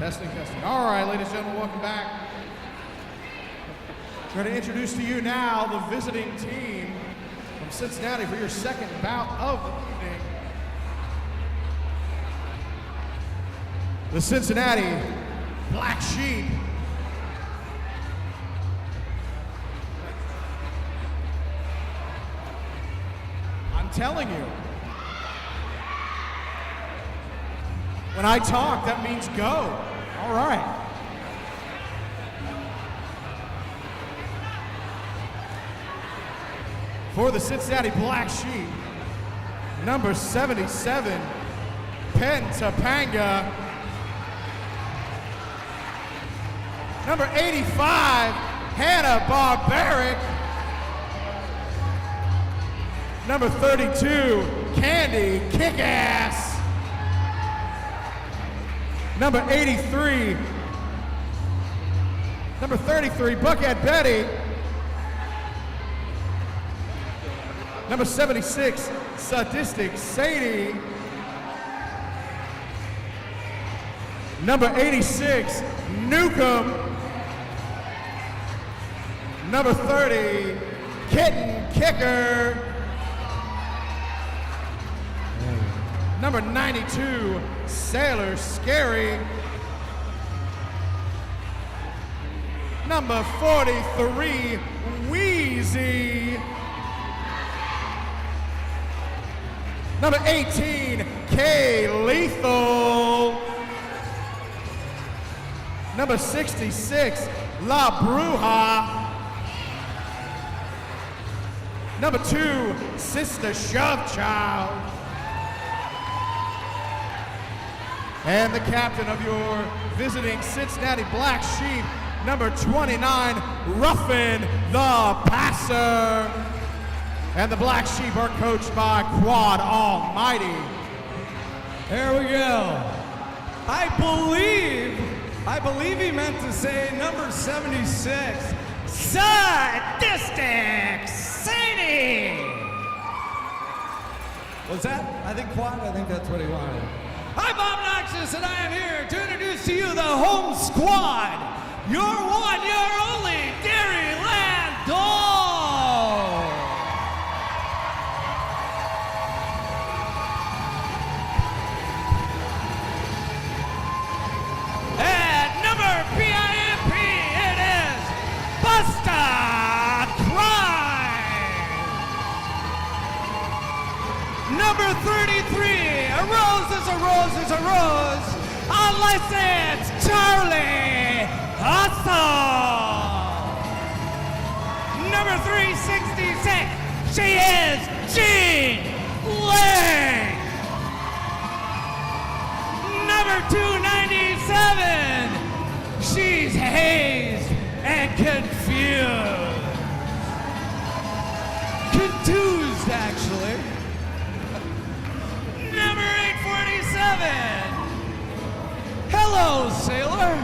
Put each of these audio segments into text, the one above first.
Testing. All right, ladies and gentlemen, welcome back. I'm going to introduce to you now the visiting team from Cincinnati for your second bout of the evening. The Cincinnati Black Sheep. I'm telling you, when I talk, that means go. All right. For the Cincinnati Black Sheep, number 77, Penn Topanga. Number 85, Hannah Barbaric. Number 32, Candy Kickass. Number 33, number 33, Buckhead Betty. Number 76, Sadistic Sadie. Number 86, Newcomb. Number 30, Kitten Kicker. Number 92, Sailor Scary. Number 43, Wheezy. Number 18, K Lethal. Number 66, La Bruja. Number 2, Sister Shove Child. And the captain of your visiting Cincinnati Black Sheep, number 29, Ruffin the Passer. And the Black Sheep are coached by Quad Almighty. There we go. I believe he meant to say number 76, Sadistic Sadie. What's that? I think that's what he wanted. I'm Bob Noxious, and I am here to introduce to you the home squad. Your one, your only Dairyland Dog. And number PIMP, it is Busta Crime. Number 33, a rose is a rose is a rose, unlicensed Charlie Hustle. Number 366, she is Jean Lang. Number 297, she's hazed and confused. Contused, actually. Number 847, hello, sailor.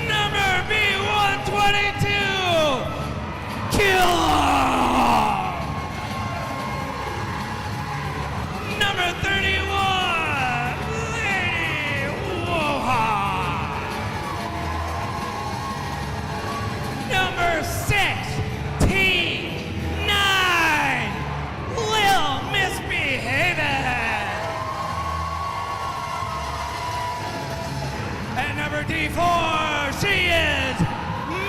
Number B122, killer. Number 31, Lady Woha. Number 69, Lil Misbehavin'. And number D4, she is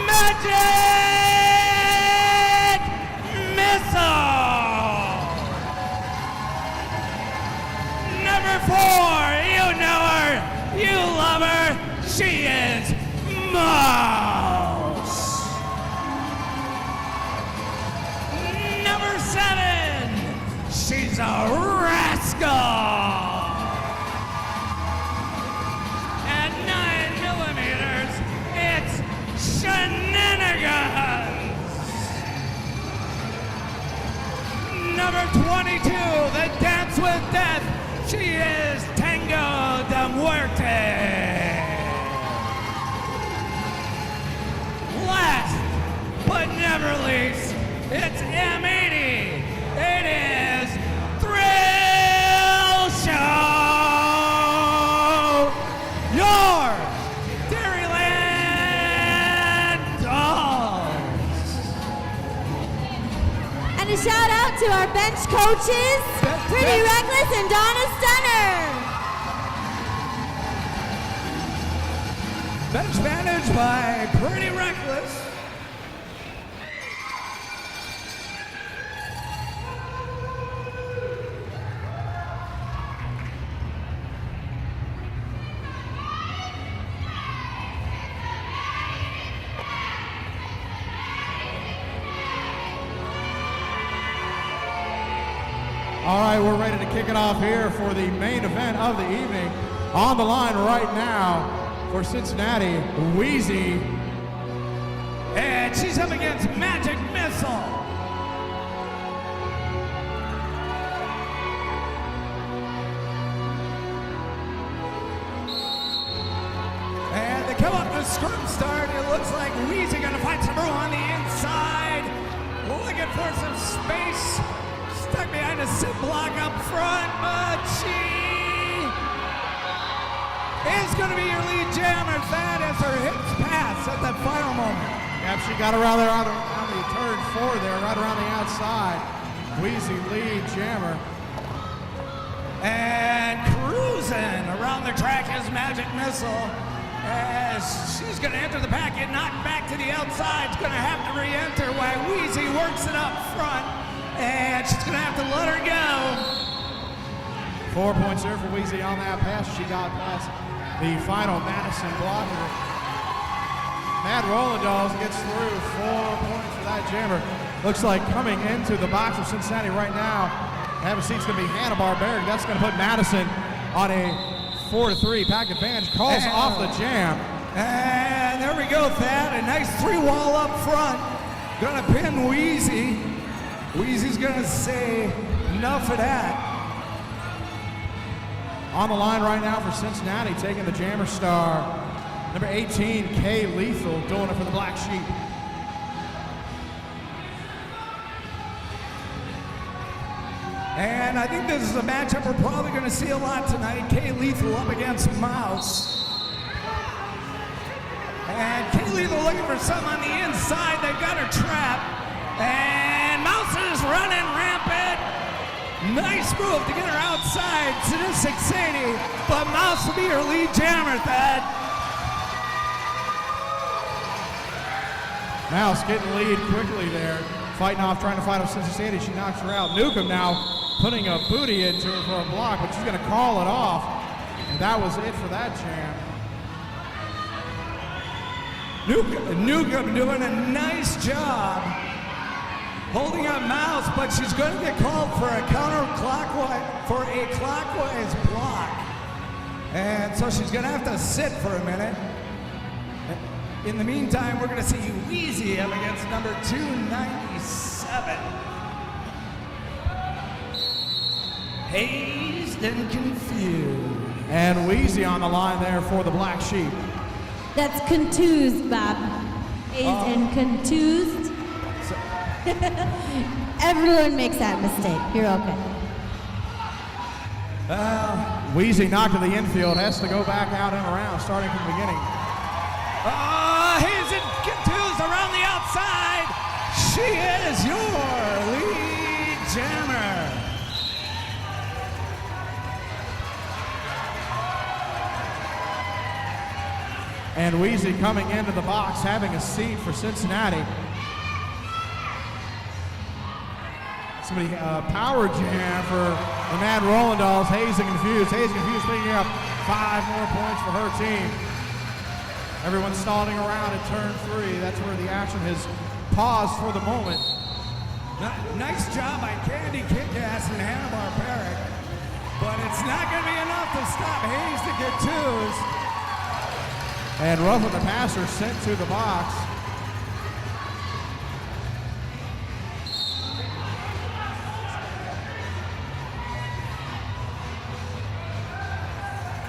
Magic Missile. Number 4, you know her, you love her, she is Mouse. Number 7, she's a rascal. At 9mm, it's Shenanigans. Number 22, the Dance with Death, she is Tango de Muerte. Last but never least, it's M80. It is Thrill Show. a shout out to our bench coaches, Pretty Reckless and Donna Stunner. Bench managed by Pretty Reckless. All right, we're ready to kick it off here for the main event of the evening. On the line right now for Cincinnati, Wheezy. And she's up against Magic Missile. And they come up to scrum start. It looks like Wheezy gonna fight some room on the inside. Looking for some space. Stuck behind a sit block up front, but she is going to be your lead jammer. That as her hips pass at that final moment. Yep, she got around there on the turn 4 there, right around the outside. Wheezy lead jammer. And cruising around the track is Magic Missile. As she's going to enter the pack and knock back to the outside. She's going to have to re-enter while Wheezy works it up front. And she's going to have to let her go. 4 points there for Wheezy on that pass. She got past the final Madison blocker. Mad Rollin gets through. 4 points for that jammer. Looks like coming into the box for Cincinnati right now, have a seat's going to be Hanna-Barbera. That's going to put Madison on a 4-3 pack advantage. Calls off the jam. And there we go, Thad. A nice 3-wall up front. Going to pin Wheezy. Wheezy's gonna say enough of that. On the line right now for Cincinnati, taking the jammer star, number 18, Kay Lethal, doing it for the Black Sheep. And I think this is a matchup we're probably gonna see a lot tonight. Kay Lethal up against Mouse. And Kay Lethal looking for something on the inside. They've got her trapped. And Mouse is running rampant. Nice move to get her outside. Sadistic Sadie, but Mouse will be her lead jammer, Thad. Mouse getting lead quickly there. Fighting off, trying to fight off Cincinnati. She knocks her out. Newcomb now putting a booty into her for a block, but she's going to call it off. And that was it for that jam. Newcomb doing a nice job holding up Mouse, but she's going to get called for a clockwise block. And so she's going to have to sit for a minute. In the meantime, we're going to see Wheezy up against number 297. Hazed and confused. And Wheezy on the line there for the Black Sheep. That's contused, Bob. Hazed and contused. Everyone makes that mistake. You're okay. Wheezy knocked to the infield, has to go back out and around, starting from the beginning. Hazed and confused around the outside. She is your lead jammer. And Wheezy coming into the box, having a seat for Cincinnati. Somebody power jam for the Mad Rollin Dolls. Hazed and confused. Hazed and confused picking up 5 more points for her team. Everyone's stalling around at turn 3. That's where the action has paused for the moment. Nice job by Candy Kickass and Hanna-Barbera, but it's not going to be enough to stop Hazed and confused. And Ruff with the passer sent to the box.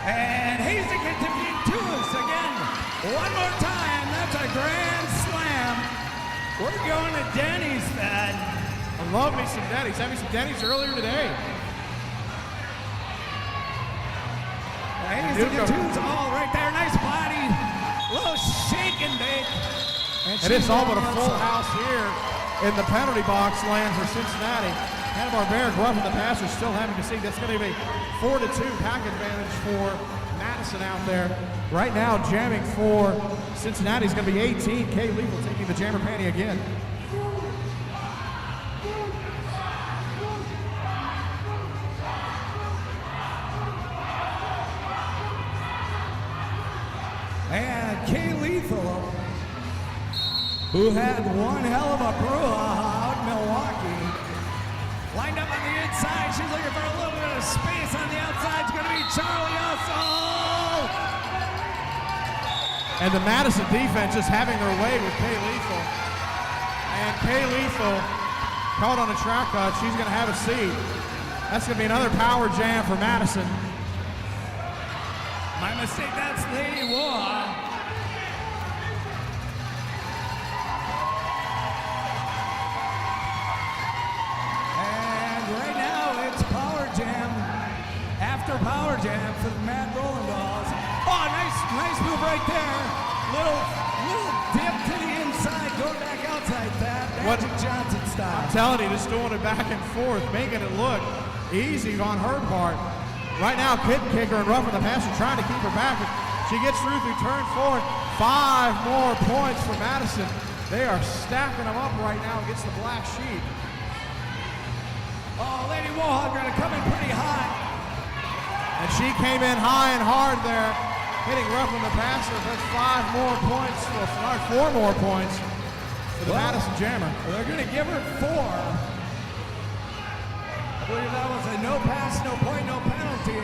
And Hazed and confused again. One more time. That's a grand slam. We're going to Denny's, Thad. I love me some Denny's. Had me some Denny's earlier today. Hazed and confused all right there. Nice body. Little shake and bake. And it's all but a full house here in the penalty box land for Cincinnati. Hanna-Barbera roughing the passer, still having to see. That's going to be a 4-2 pack advantage for Madison out there. Right now, jamming for Cincinnati is going to be 18. Kay Lethal taking the jammer panty again. And Kay Lethal, who had one hell of a brouhaha out in Milwaukee, lined up on the inside. She's looking for a little bit of space on the outside. It's going to be Charlie also. And the Madison defense just having their way with Kay Lethal. And Kay Lethal caught on a track cut. She's going to have a seat. That's going to be another power jam for Madison. My mistake, that's Lady War. And right now it's power jam after power jam for the Mad Rollin dolls. Oh, nice move right there. Little dip to the inside, go back outside that. Magic Johnson style. I'm telling you, just doing it back and forth, making it look easy on her part. Right now, kitten kicker and roughing the passer, trying to keep her back. She gets through turn 4. 5 more points for Madison. They are stacking them up right now against the black sheep. Oh, Lady Warhawk going to come in pretty high. And she came in high and hard there, hitting roughing the passer. That's 4 more points for the Madison Jammer. They're going to give her 4. I believe that was a no pass, no point, no penalty.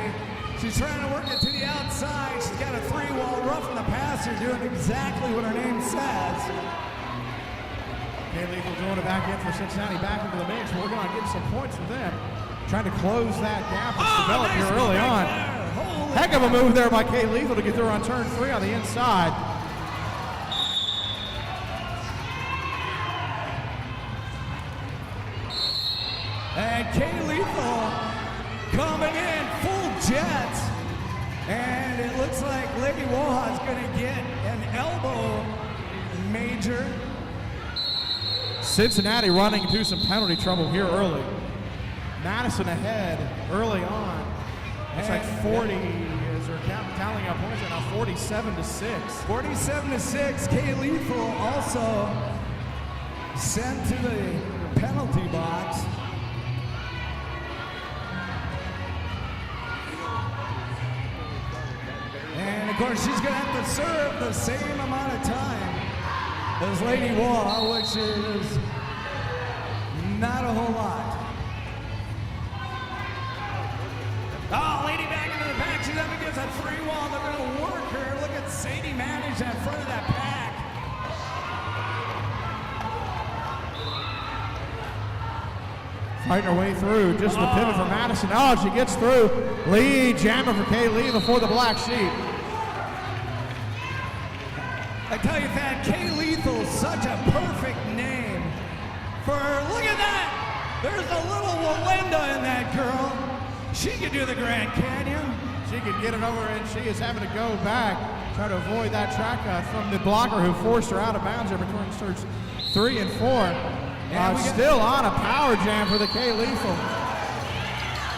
She's trying to work it to the outside. She's got a 3-wall roughing the passer, doing exactly what her name says. Kay Lethal doing it back in for Cincinnati, back into the mix. We're going to get some points for them. Trying to close that gap that's developed nice here early on. Heck of a move there by Kay Lethal to get through on turn 3 on the inside. And Kay Lethal coming in full jets. And it looks like Lady Woha's going to get an elbow major. Cincinnati running into some penalty trouble here early. Madison ahead early on. It's like 40, as they're tallying up points right now, 47-6. 47-6. Kay Lethal also sent to the penalty box. And of course, she's going to have to serve the same amount of time as Lady Wah, which is not a whole lot. Oh, Lady back into the pack. She's up against a 3-wall. They're going to work her. Look at Sadie manage that front of that pack. Fighting her way through, just the pivot for Madison. Oh, she gets through. Lead jammer for Kay Lee before the black sheep. I tell you, Thad, Kay Lethal's such a perfect name for her. Look at that. There's a little Walenda in that girl. She could do the Grand Canyon. She could get it over, and she is having to go back, try to avoid that track from the blocker who forced her out of bounds there between starts 3 and 4. Still on a power jam for the Kay Lethal.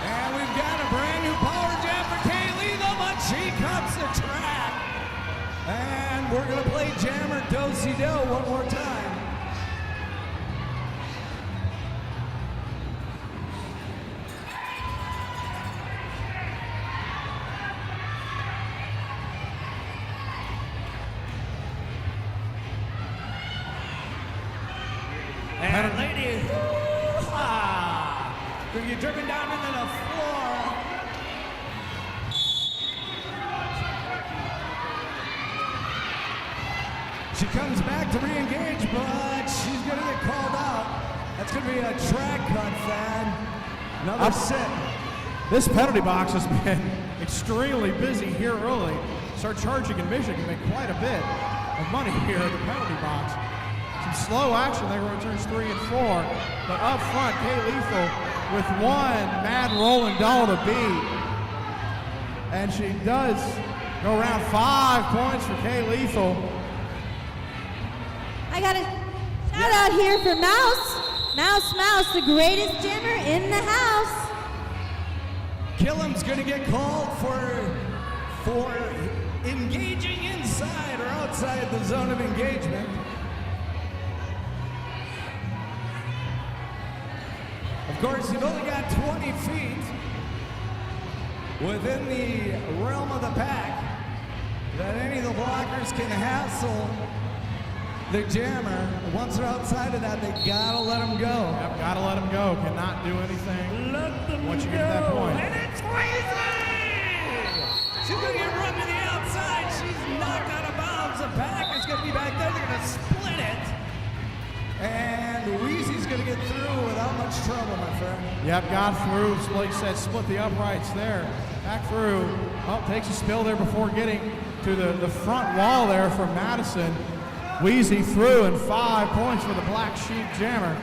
And we've got a brand new power jam for Kay Lethal, but she cuts the track. And we're going to play Jammer Do-Si-Do one more time. And Lady gonna get driven down into the floor. She comes back to re-engage, but she's gonna get called out. That's gonna be a track cut, Thad. Another sit. This penalty box has been extremely busy here early. Start charging admission can make quite a bit of money here at the penalty box. Some slow action there on turns 3 and 4, but up front, Kay Lethal with one Mad Rollin doll to beat. And she does go around 5 points for Kay Lethal. I got it. Shout out here for Mouse. Mouse, the greatest jammer in the house. Killam's gonna get called for engaging inside or outside the zone of engagement. Of course, you've only got 20 feet within the realm of the pack that any of the blockers can hassle the jammer. Once they're outside of that, they gotta let them go. Yep, gotta let them go. Cannot do anything once you get to that point. And it's crazy! She's gonna get run to the outside. She's knocked out of bounds. The pack is gonna be back there. They're gonna split it. And Wheezy's gonna get through without much trouble, my friend. Yep, got through. Blake said split the uprights there. Back through. Oh, takes a spill there before getting to the front wall there from Madison. Wheezy through and 5 points for the Black Sheep Jammer.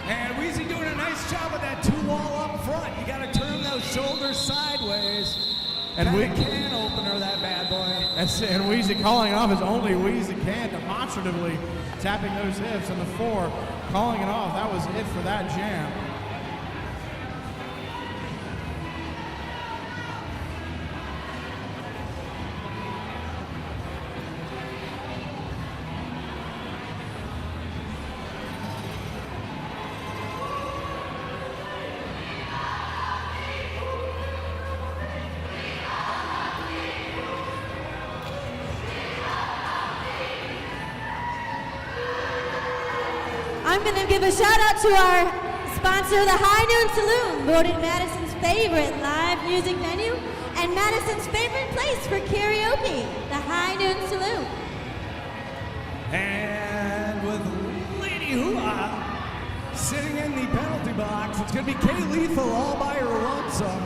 And Wheezy doing a nice job with that 2-wall up front. You gotta turn those shoulders sideways. And we can opener that bad boy. And Wheezy calling it off as only Wheezy can, demonstratively tapping those hips on the 4, calling it off. That was it for that jam. I'm going to give a shout out to our sponsor, the High Noon Saloon, voted Madison's favorite live music venue and Madison's favorite place for karaoke, the High Noon Saloon. And with Lady Hooah sitting in the penalty box, it's going to be Kay Lethal all by her lonesome.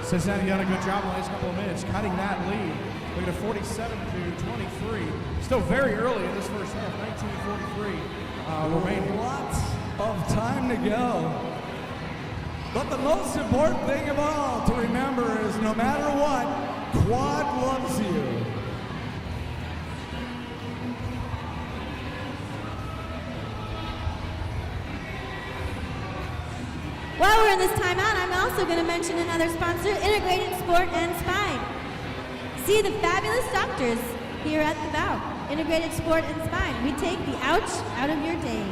Cincinnati done a good job in the last couple of minutes, cutting that lead. Look at a 47-23. Still very early in this first half, 19:43 remaining. Lots of time to go. But the most important thing of all to remember is no matter what, Quad loves you. While we're in this timeout, I'm also going to mention another sponsor, Integrated Sport and Spine. See the fabulous doctors here at the bow. Integrated Sport and Spine. We take the ouch out of your day.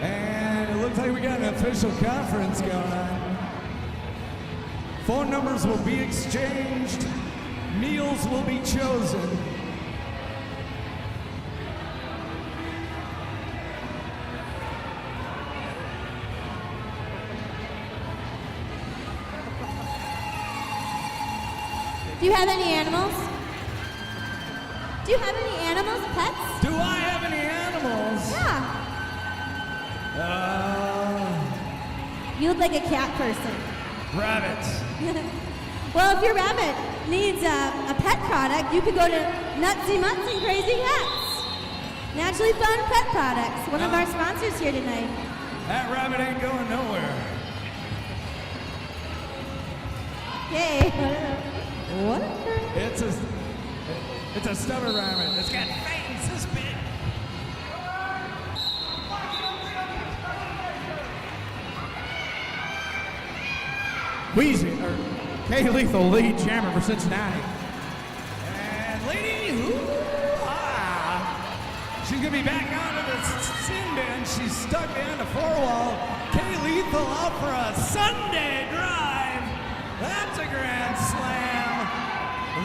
And it looks like we got an official conference going on. Phone numbers will be exchanged. Meals will be chosen. Do you have any animals? Do you have any animals, pets? Do I have any animals? Yeah. You look like a cat person. Rabbits. Well, if your rabbit needs a pet product, you could go to Nutsy Mutts and Crazy Cats. Naturally Fun Pet Products, one of our sponsors here tonight. That rabbit ain't going nowhere. Yay. What? It's a stubborn rabbit. It's got fangs this big. Wheezy, or Kay Lethal, lead jammer for Cincinnati. And Lady Hooah! She's going to be back out of the sin bin. She's stuck behind the 4-wall. Kay Lethal out for a Sunday drive. That's a grand slam.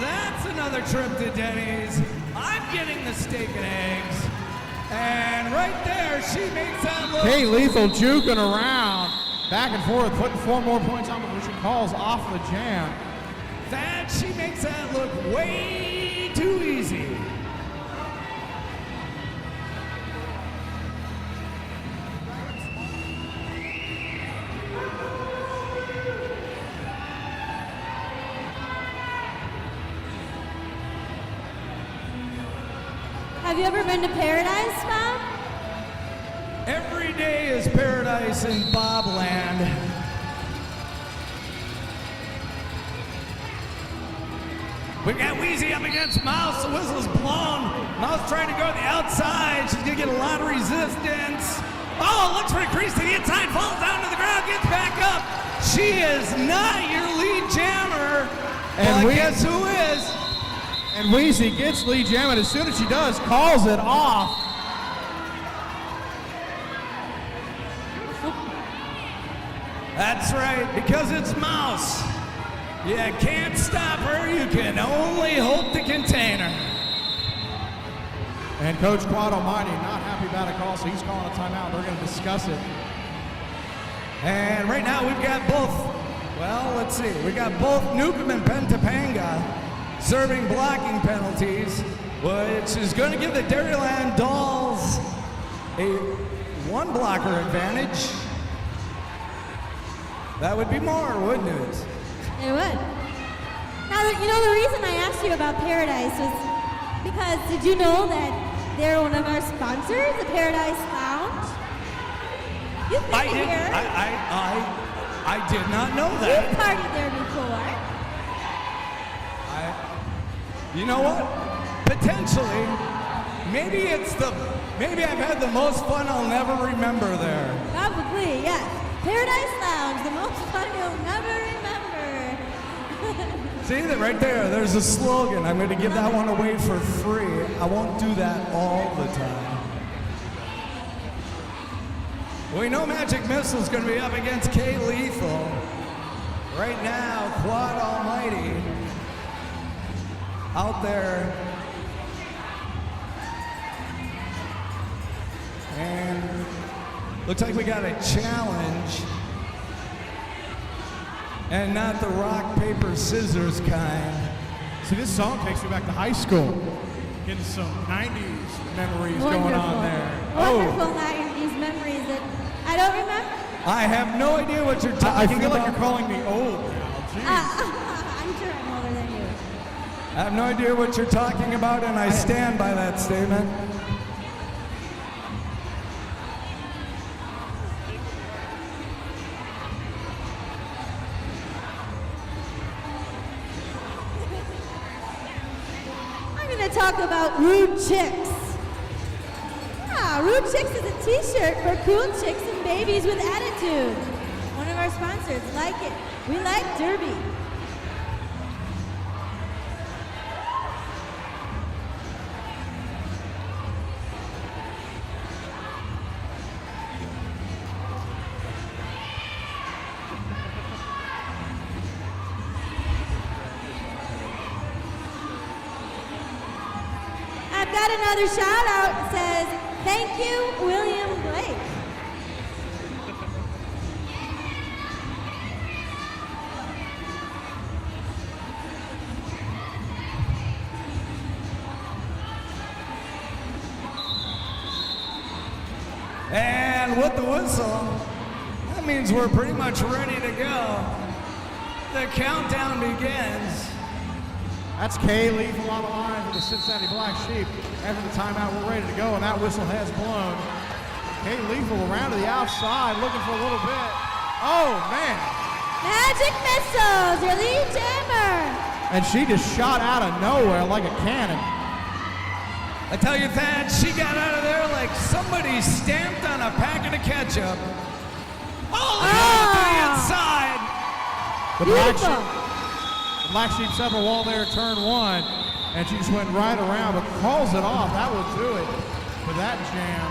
That's another trip to Denny's. I'm getting the steak and eggs. And right there, she makes that look. Kay Lethal juking around, back and forth, putting 4 more points on before she calls off the jam. That she makes that look way too easy. Have you ever been to Paradise Spa? Every day is paradise in Bobland. We got Wheezy up against Mouse. The whistle's blown. Mouse trying to go to the outside. She's going to get a lot of resistance. Oh, looks for a crease to the inside. Falls down to the ground. Gets back up. She is not your lead jammer. And well, guess who is? And Wheezy gets lead jam, and as soon as she does, calls it off. That's right, because it's Mouse. You can't stop her, you can only hope to contain her. And Coach Quad Almighty not happy about a call, so he's calling a timeout. They're going to discuss it. And right now we've got both, well, let's see. We got both Newcomb and Pentapanga serving blocking penalties, which is going to give the Dairyland Dolls a one blocker advantage. That would be more, wouldn't it? It would. Now, the reason I asked you about Paradise was because did you know that they're one of our sponsors, the Paradise Lounge? You've been here. I did not know that. You've partied there before. You know what? Potentially, maybe I've had the most fun I'll never remember there. Probably, yes. Paradise Lounge, the most fun you'll never remember. See that right there? There's a slogan. I'm going to give that one away for free. I won't do that all the time. We know Magic Missile's going to be up against K Lethal. Right now, Quad Almighty out there. And looks like we got a challenge. And not the rock, paper, scissors kind. See, this song takes me back to high school. Getting some 90s memories Wonderful. going on there. Wonderful 90s memories that I don't remember. I have no idea what you're talking I feel about. like you're calling me old now. Jeez. I'm sure I'm older than you. I have no idea what you're talking about, and I stand by that statement. Talk about Rude Chicks. Rude Chicks is a t-shirt for cool chicks and babies with attitude. One of our sponsors. Like it. We like Derby. Got another shout out that says, thank you, William Blake. And with the whistle, that means we're pretty much ready to go. The countdown begins. That's K Lethal on the line for the Cincinnati Black Sheep. After the timeout, we're ready to go, and that whistle has blown. K Lethal around to the outside, looking for a little bit. Oh, man. Magic Missiles, your lead jammer. And she just shot out of nowhere like a cannon. I tell you, Thad, she got out of there like somebody stamped on a packet of ketchup. Oh, look to the inside. The Black Sheep several wall there, turn one, and she just went right around, but calls it off. That will do it for that jam.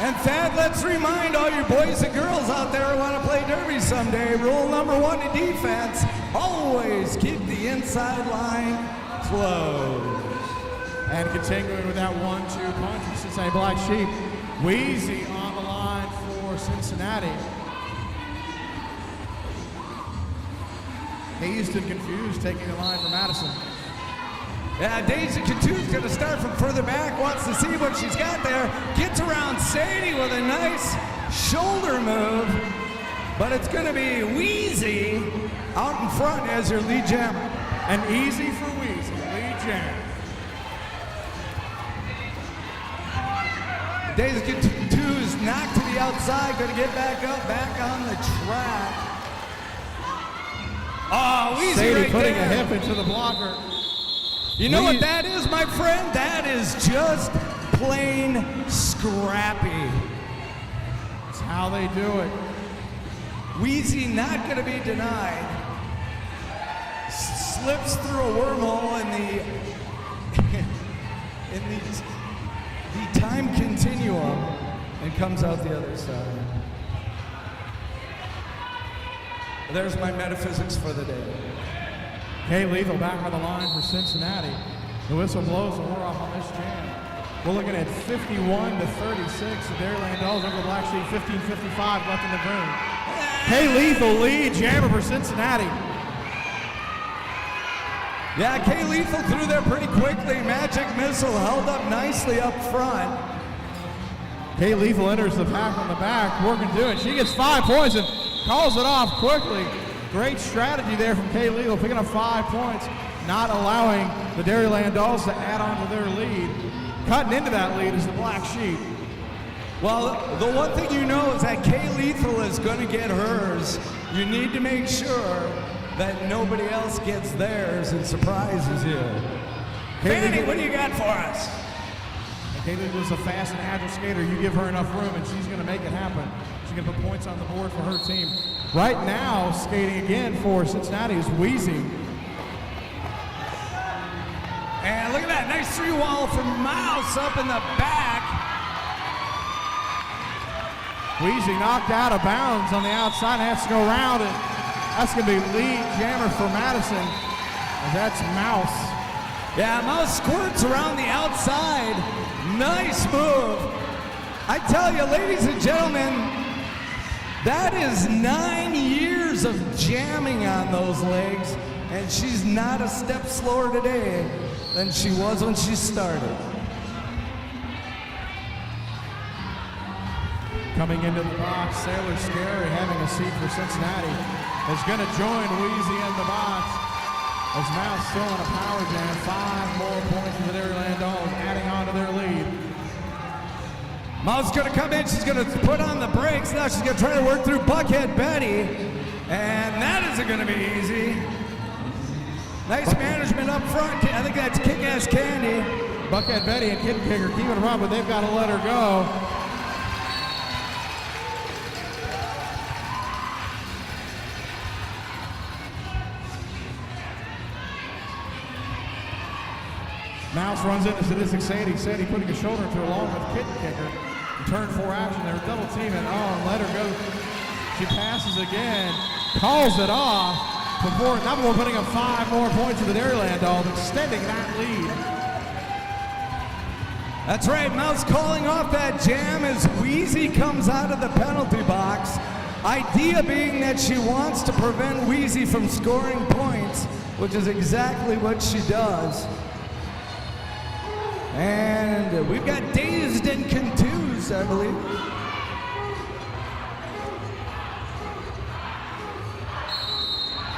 And Thad, let's remind all you boys and girls out there who want to play derby someday, rule number one in defense, always keep the inside line closed. And continuing with that 1-2 punch for Cincinnati Black Sheep, Wheezy on the line for Cincinnati. Dazed and confused, taking the line for Madison. Yeah, Dazed and confused, going to start from further back, wants to see what she's got there. Gets around Sadie with a nice shoulder move. But it's going to be Wheezy out in front as your lead jammer. And easy for Wheezy, lead jam. Dazed and confused knocked to the outside, gonna get back up, back on the track. Oh, Wheezy Sadie right putting there. a hip into the blocker. You know what that is, my friend? That is just plain scrappy. That's how they do it. Wheezy not gonna be denied. Slips through a wormhole in the time continuum and comes out the other side. There's my metaphysics for the day. Kay Lethal back on the line for Cincinnati. The whistle blows and we're off on this jam. We're looking at 51-36. The Dairyland Dolls over the black sheep, 15:55 left in the room. Kay Lethal lead, jammer for Cincinnati. Yeah, Kay Lethal threw there pretty quickly. Magic Missile held up nicely up front. Kay Lethal enters the pack on the back, working to it. She gets 5 points and calls it off quickly. Great strategy there from Kay Lethal, picking up 5 points, not allowing the Dairyland Dolls to add on to their lead. Cutting into that lead is the black sheep. Well, the one thing you know is that Kay Lethal is going to get hers. You need to make sure that nobody else gets theirs and surprises you. Fanny, what do you got for us? Kay Lethal is a fast and agile skater. You give her enough room and she's going to make it happen. She's going to put points on the board for her team. Right now, skating again for Cincinnati is Wheezy. And look at that, nice 3-wall from Mouse up in the back. Wheezy knocked out of bounds on the outside and has to go around it. That's going to be lead jammer for Madison. And that's Mouse. Yeah, Mouse squirts around the outside. Nice move. I tell you, ladies and gentlemen, that is 9 years of jamming on those legs, and she's not a step slower today than she was when she started. Coming into the box, Sailor Scary having a seat for Cincinnati is going to join Wheezy in the box. As Mouse still in a power jam, 5 more points for the Dairyland Dolls, adding on to their lead. Mouse is going to come in, she's going to put on the brakes. Now she's going to try to work through Buckhead Betty, and that isn't going to be easy. Nice management up front. I think that's Kick-Ass Candy. Buckhead Betty and Kitten Kicker keeping it around, but they've got to let her go. Mouse runs into Sadistic Sadie. Sadie putting a shoulder into her along with Kitten Kicker. Turn 4 action. They're double teaming. Oh, and let her go. She passes again. Calls it off. Before, now we're putting up 5 more points to the Dairyland Dolls, extending that lead. That's right, Mouse calling off that jam as Wheezy comes out of the penalty box. Idea being that she wants to prevent Wheezy from scoring points, which is exactly what she does. And we've got Dazed and Confused, I believe.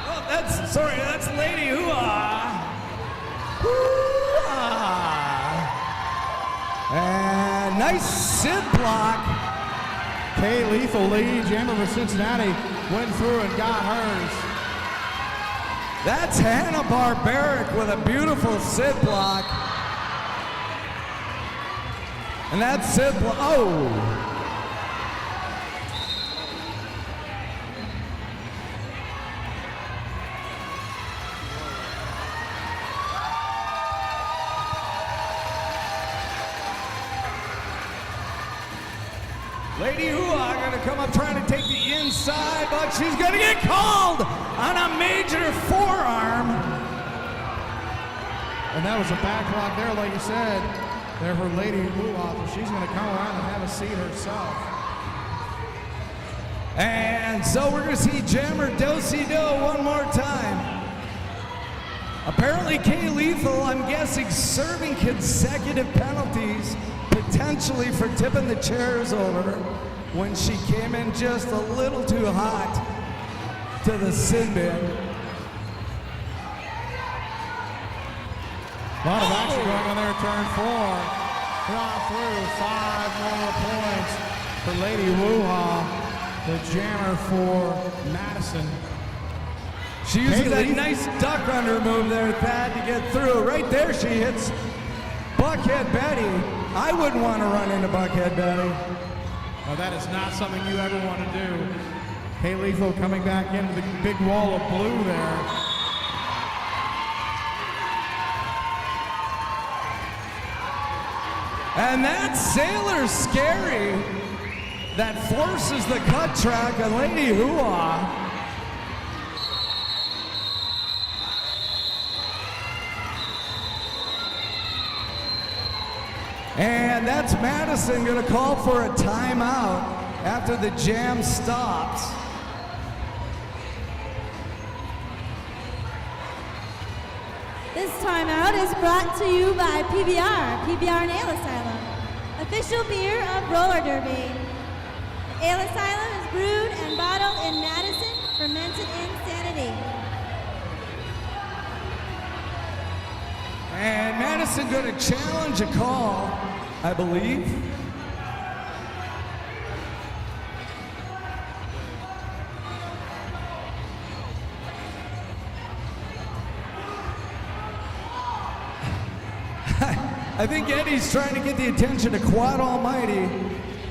Oh, that's Lady Hoo-Ah. Hoo-Ah. And nice sit block. Kay Lethal lead, jammer for Cincinnati, went through and got hers. That's Hannah Barbaric with a beautiful sit block. And that's sit block. Oh! Lady Hoo-Ah gonna come up trying to take the inside, but she's gonna get called on a major forearm. And that was a back lock there, like you said. There for Lady Hoo-Ah, so she's gonna come around and have a seat herself. And so we're gonna see Jammer Do-Si-Do one more time. Apparently Kay Lethal, I'm guessing, serving consecutive penalties, potentially for tipping the chairs over when she came in just a little too hot to the sin bin. A lot of action going on there in turn 4. Draw through 5 more points for Lady Wuha, the jammer for Madison. She uses that Haley. nice duck under move there, Thad, to get through. Right there, she hits Buckhead Betty. I wouldn't want to run into Buckhead Betty. Well, that is not something you ever want to do. Haley coming back into the big wall of blue there. And that's Sailor Scary that forces the cut track on Lady Hua. And that's Madison going to call for a timeout after the jam stops. This timeout is brought to you by PBR Nail Asylum, official beer of roller derby. The Ale Asylum is brewed and bottled in Madison, fermented insanity. And Madison going to challenge a call, I believe. I think Eddie's trying to get the attention of Quad Almighty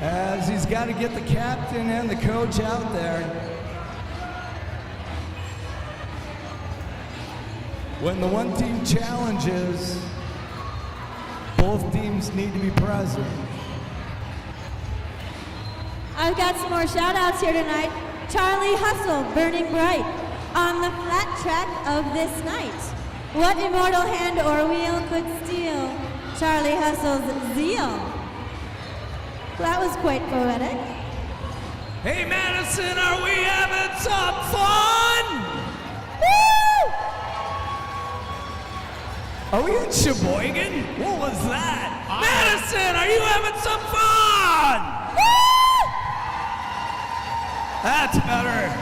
as he's got to get the captain and the coach out there. When the one team challenges, both teams need to be present. I've got some more shout outs here tonight. Charlie Hustle, Burning Bright, on the flat track of this night. What immortal hand or wheel could steal Charlie Hustle's zeal? That was quite poetic. Hey Madison, are we having some fun? Woo! Are we in Sheboygan? What was that? Madison, are you having some fun? Woo! That's better.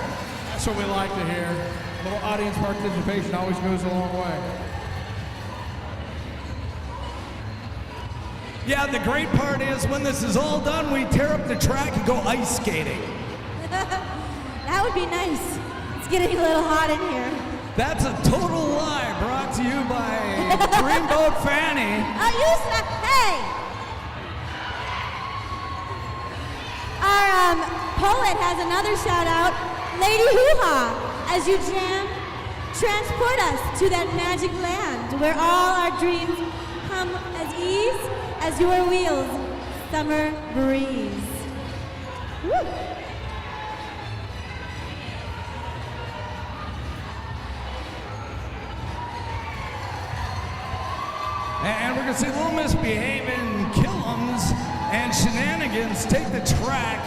That's what we like to hear. A little audience participation always goes a long way. Yeah, the great part is when this is all done, we tear up the track and go ice skating. That would be nice. It's getting a little hot in here. That's a total lie brought to you by Dreamboat Fanny. Hey! Our poet has another shout out. Lady Hoo-Ha, as you jam, transport us to that magic land where all our dreams come as ease as your wheels, summer breeze. Woo. And we're going to see Little Misbehaving Killums and Shenanigans take the track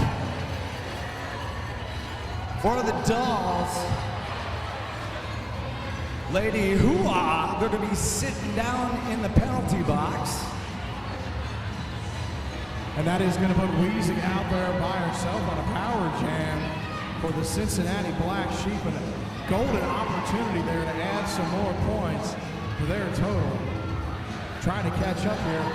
for the Dolls. Lady Hoo-Ah going to be sitting down in the penalty box. And that is going to put Weezing out there by herself on a power jam for the Cincinnati Black Sheep, and a golden opportunity there to add some more points to their total. Trying to catch up here.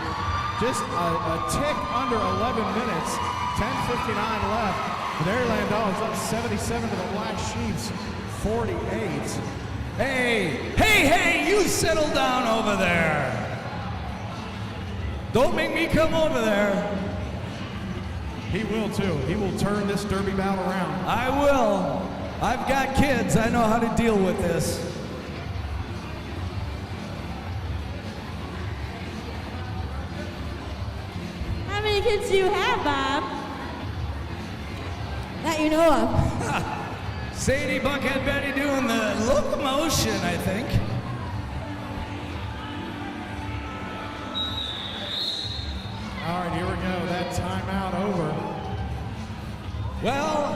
Just a tick under 11 minutes, 10:59 left. The Dairyland Dogs up 77 to the Black Sheep's 48. Hey, you settle down over there. Don't make me come over there. He will too. He will turn this derby bout around. I will. I've got kids. I know how to deal with this. How many kids do you have, Bob? That you know of. Sadie, Buckhead Betty doing the locomotion, I think. All right, here we go. That timeout over. Well,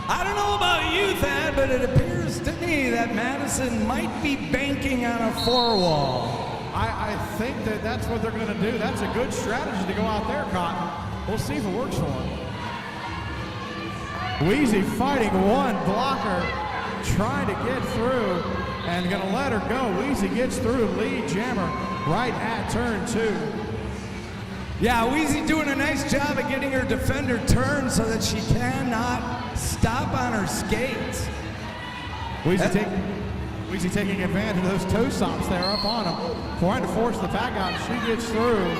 I don't know about you, Thad, but it appears to me that Madison might be banking on a four-wall. I think that's what they're going to do. That's a good strategy to go out there, Cotton. We'll see if it works for them. Weezy fighting one blocker, trying to get through, and going to let her go. Weezy gets through, lead jammer right at turn 2. Yeah, Wheezy doing a nice job of getting her defender turned so that she cannot stop on her skates. Wheezy taking advantage of those toe stops there up on him. Trying to force the back out. She gets through.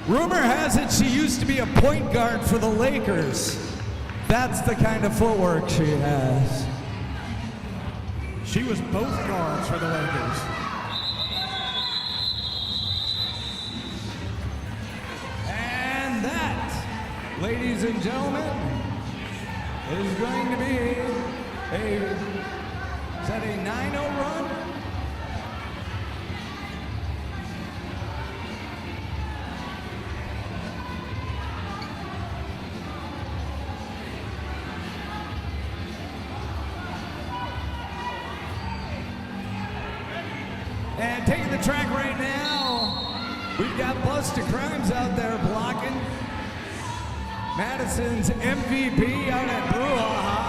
Rumor has it she used to be a point guard for the Lakers. That's the kind of footwork she has. She was both guards for the Lakers. And that, ladies and gentlemen, is going to be is that a 9-0 run? And taking the track right now, we've got Busta Crimes out there blocking. Madison's MVP out at Brouhaha.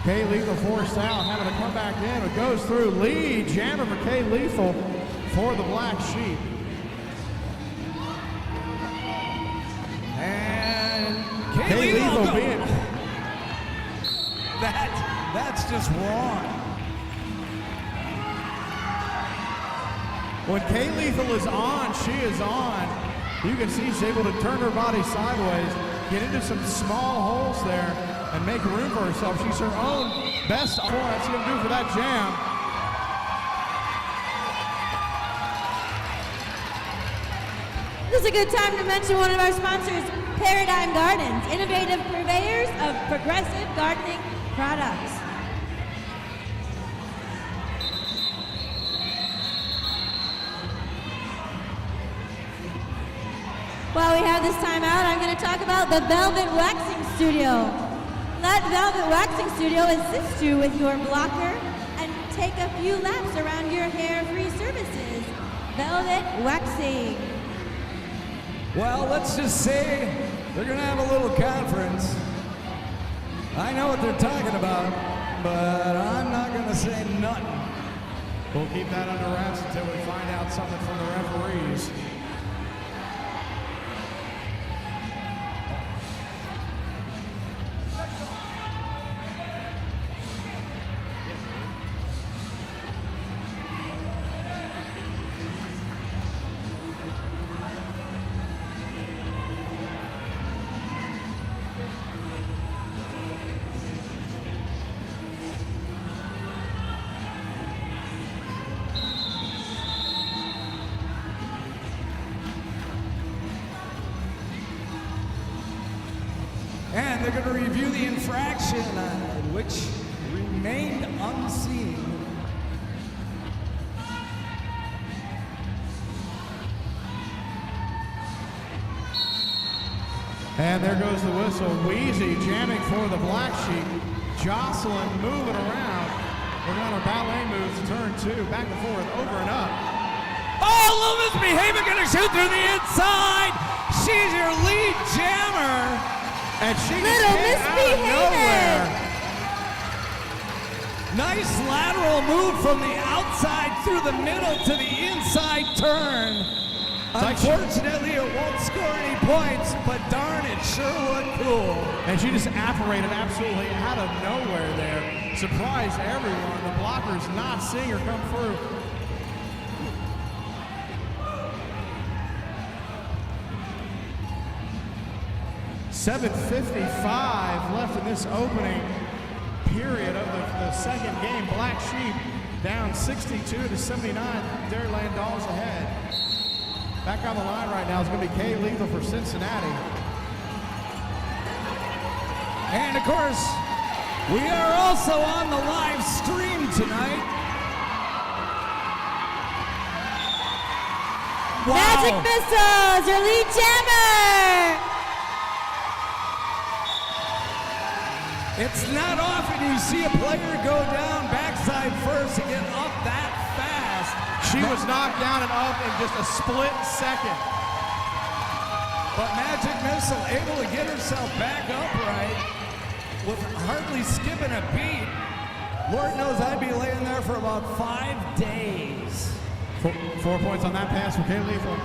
Kay Lethal forced out, having to come back in. It goes through. Lee jamming for Kay Lethal for the Black Sheep. And Kay Lethal being... That's just wrong. When Kay Lethal is on, she is on. You can see she's able to turn her body sideways, get into some small holes there, and make room for herself. She's her own best. Boy, that's going to do for that jam. This is a good time to mention one of our sponsors, Paradigm Gardens, innovative purveyors of progressive gardening products. While we have this time out, I'm going to talk about the Velvet Waxing Studio. Let Velvet Waxing Studio assist you with your blocker and take a few laps around your hair-free services. Velvet Waxing. Well, let's just say they're going to have a little conference. I know what they're talking about, but I'm not going to say nothing. We'll keep that under wraps until we find out something from the referees. And they're going to review the infraction, which remained unseen. And there goes the whistle. Wheezy jamming for the Black Sheep. Jocelyn moving around. We're on her ballet moves, turn two, back and forth, over and up. Oh, Loomis Behavior going to shoot through the inside. She's your lead jammer. And she Little just hit out of nowhere. Nice lateral move from the outside through the middle to the inside turn. Unfortunately, it won't score any points, but darn, it sure looked cool. And she just apparated absolutely out of nowhere there. Surprised everyone. The blockers not seeing her come through. .7:55 left in this opening period of the second game. Black Sheep down 62-79. Dairyland Dolls ahead. Back on the line right now is going to be Kay Lethal for Cincinnati. And of course, we are also on the live stream tonight. Wow. Magic Missiles, your lead jammer. It's not often you see a player go down backside first and get up that fast. She was knocked down and up in just a split second. But Magic Missile able to get herself back upright with hardly skipping a beat. Lord knows I'd be laying there for about 5 days. 4 points on that pass for Kay Lethal.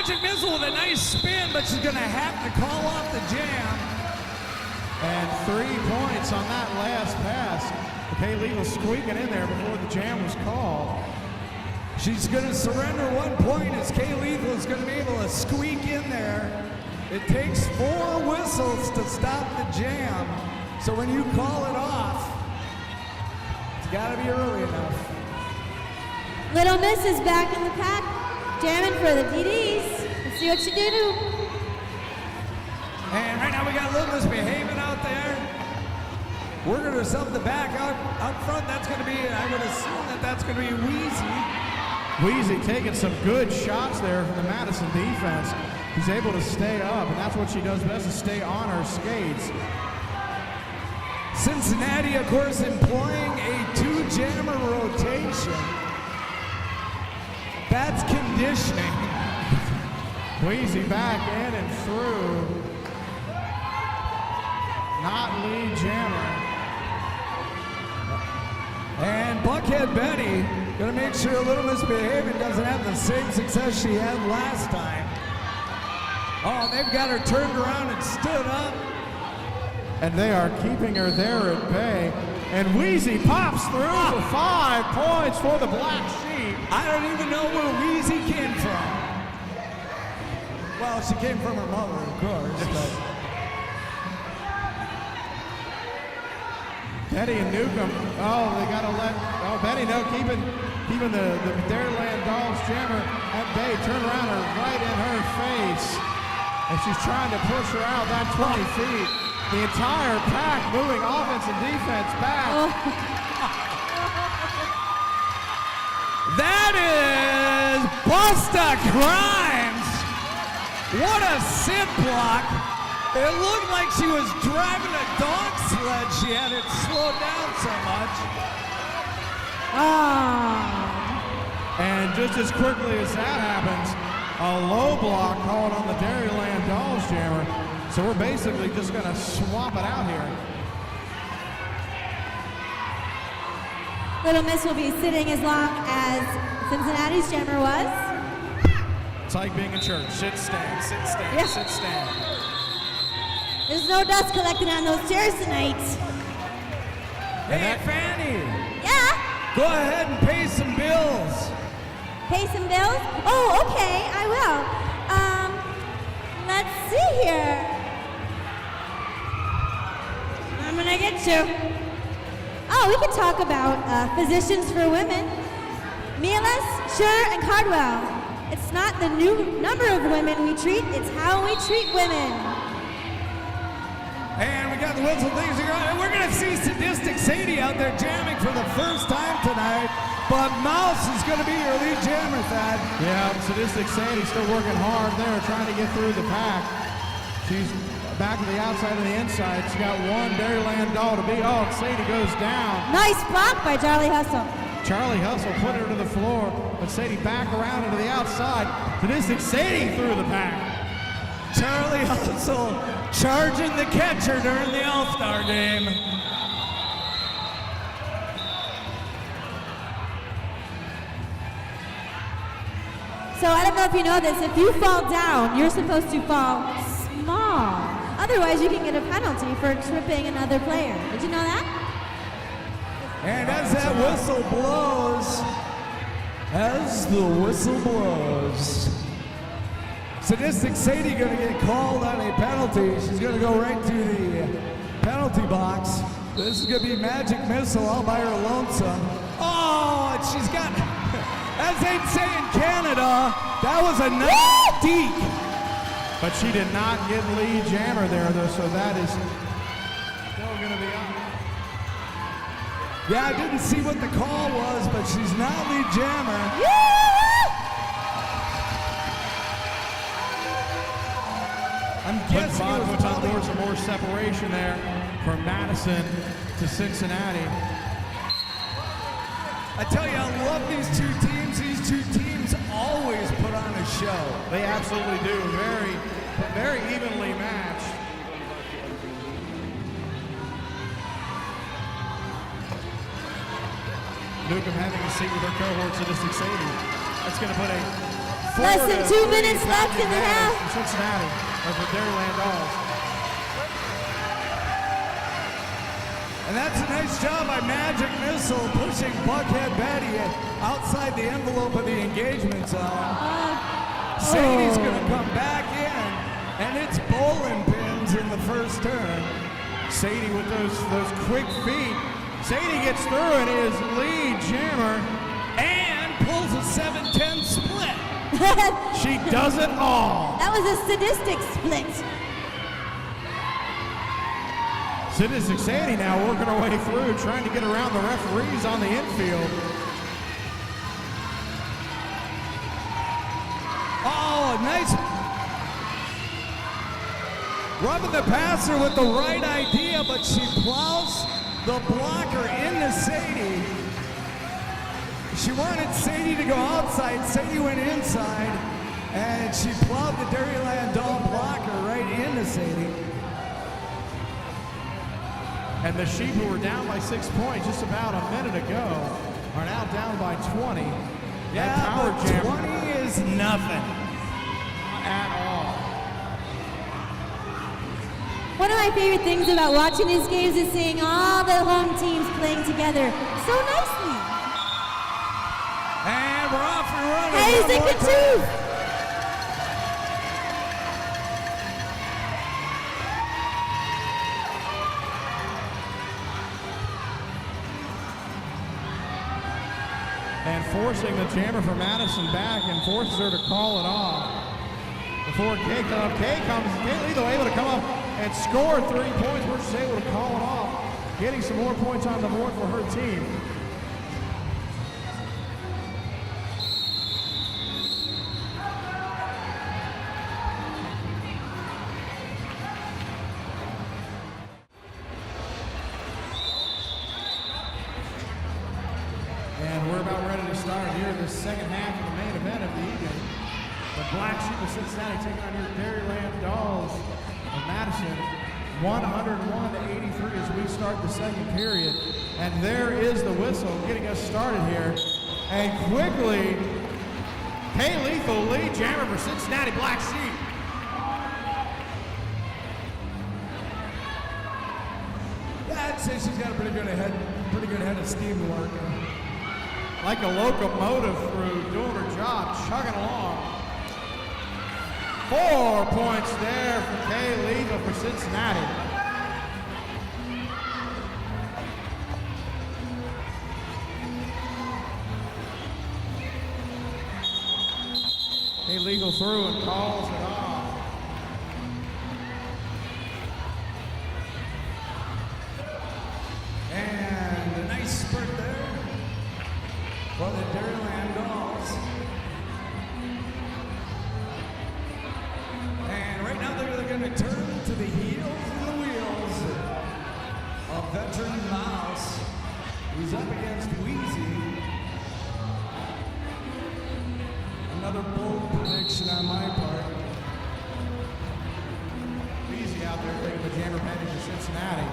Magic Missile with a nice spin, but she's gonna have to call off the jam. And 3 points on that last pass. Kaylee was squeaking in there before the jam was called. She's gonna surrender 1 point as Kay Lethal is gonna be able to squeak in there. It takes 4 whistles to stop the jam. So when you call it off, it's gotta be early enough. Little Miss is back in the pack, jamming for the DDs. Let's see what she do. And right now we got Little Miss behaving out there. Working herself the back out front. That's gonna be, I would assume that's gonna be Wheezy. Wheezy taking some good shots there from the Madison defense. She's able to stay up, and that's what she does best, is stay on her skates. Cincinnati, of course, employing a 2-jammer rotation. That's conditioning. Wheezy back in and through. Not lead jammer. And Buckhead Betty gonna make sure Little Miss Behaving doesn't have the same success she had last time. Oh, they've got her turned around and stood up. And they are keeping her there at bay. And Wheezy pops through for 5 points for the Black Sheep. I don't even know where Wheezy came from. Well, she came from her mother, of course. But Betty and Newcomb, they gotta let, Betty, no, keeping the Dairyland Dogs jammer at bay. Turn around her right in her face. And she's trying to push her out that 20 feet. The entire pack moving offense and defense back. that is Busta Grimes. What a sit block. It looked like she was driving a dog sled. She had it slowed down so much. And just as quickly as that happens, a low block called on the Dairyland Dolls jammer. So we're basically just going to swap it out here. Little Miss will be sitting as long as Cincinnati's jammer was. It's like being in church. Sit, stand, sit, stand, Yeah. sit, stand. There's no dust collecting on those chairs tonight. Hey, Fanny, Yeah? go ahead and pay some bills. Pay some bills? Oh, okay, I will. Let's see here. I'm gonna get you. Oh, we can talk about physicians for women. Mielis, Schur, and Cardwell. It's not the new number of women we treat, it's how we treat women. And we got the whistle things. We're going to see Sadistic Sadie out there jamming for the first time tonight. But Mouse is going to be your lead jammer, Thad. Yeah, Sadistic Sadie still working hard there, trying to get through the pack. She's back to the outside and the inside. She's got one Dairyland doll to beat. Oh, Sadie goes down. Nice block by Charlie Hustle. Charlie Hustle put her to the floor, but Sadie back around into the outside. Sadistic Sadie through the pack. Charlie Hustle charging the catcher during the All-Star game. So I don't know if you know this, if you fall down, you're supposed to fall small. Otherwise, you can get a penalty for tripping another player. Did you know that? And as that whistle blows, Sadistic Sadie going to get called on a penalty. She's going to go right to the penalty box. This is going to be Magic Missile all by her lonesome. Oh, and she's got, as they'd say in Canada, that was a nice deke. But she did not get lead jammer there, though, so that is still going to be up. Yeah, I didn't see what the call was, but she's not lead jammer. I'm guessing it was probably some more separation there from Madison to Cincinnati. I tell you, I love these two teams. These two teams always put on a show. They absolutely do. Very evenly matched. Newcomb having a seat with her cohort, Sadistic Sadie. That's going to put a Less than 2 minutes left in the half. Cincinnati of the Dairyland Dolls. And that's a nice job by Magic Missile pushing Buckhead Betty outside the envelope of the engagement zone. Sadie's going to come back in, and it's bowling pins in the first turn. Sadie with those quick feet. Sadie gets through and is lead jammer. And pulls a 7-10 split. She does it all. That was a sadistic split. Sadistic Sadie now working her way through, trying to get around the referees on the infield. Oh, nice. Rubbing the passer with the right idea, but she plows the blocker into Sadie. She wanted Sadie to go outside. Sadie went inside, and she plowed the Dairyland Doll blocker right into Sadie. And the Sheep, who were down by 6 points just about a minute ago, are now down by 20. Yeah, power but jam 20 is nothing. At all. One of my favorite things about watching these games is seeing all the home teams playing together so nicely. And we're off and running. Hey, one more Zica time. And forcing the jammer for Madison back and forces her to call it off. Before Kay comes up, Kay Lethal able to come up and score 3 points. We're just able to call it off, getting some more points on the board for her team. And we're about ready to start here the second half of the main event of the evening. The Black Sheep of Cincinnati taking on your Dairyland Dolls of Madison, 101-83 as we start the second period. And there is the whistle getting us started here. And quickly, Kay Lethal, lead jammer for Cincinnati Black Sheep. Yeah, I'd say she's got a pretty good head of steam working. Like a locomotive through, doing her job, chugging along. 4 points there for Kay Lethal for Cincinnati. Kay Lethal through and calls it off. And a nice spurt there for the Dairyland Dolls. And right now they're going to turn to the heels and the wheels of veteran Mouse, who's up against Wheezy. Another bold prediction on my part. Easy out there taking the jammer heading to Cincinnati.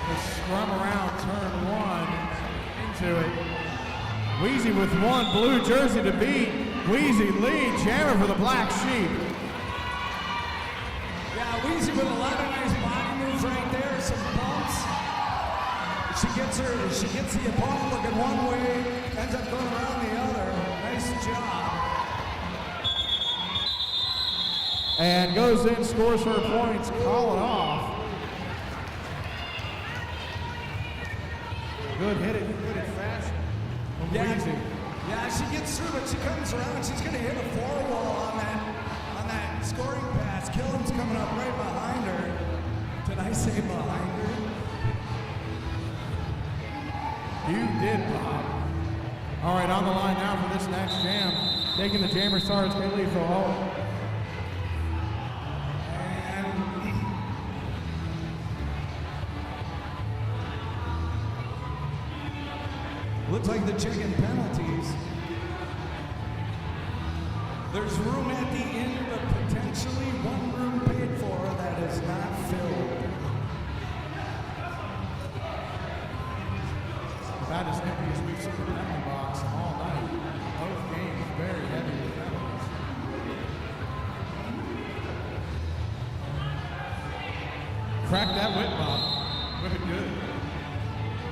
The scrum around turn one into it. Wheezy with one blue jersey to beat. Wheezy lead jammer for the Black Sheep. Yeah, Wheezy with a lot of nice body moves right there, some bumps. She gets the opponent looking one way, ends up going around the other. Nice job. And goes in, scores her points, call it off. Good hit it fashion from Wheezy. Yeah, she gets through, but she comes around. She's going to hit a four wall on that scoring pass. Killen's coming up right behind her. Did I say behind her? You did, Bob. All right, on the line now for this next jam. Taking the jammer stars, Kay Lethal home. Looks like the chicken penalties. There's room at the end, but potentially one room paid for that is not filled. About as empty as we've seen the penalty box all night. Both games very heavy Crack that whip, Bob. Whip it good.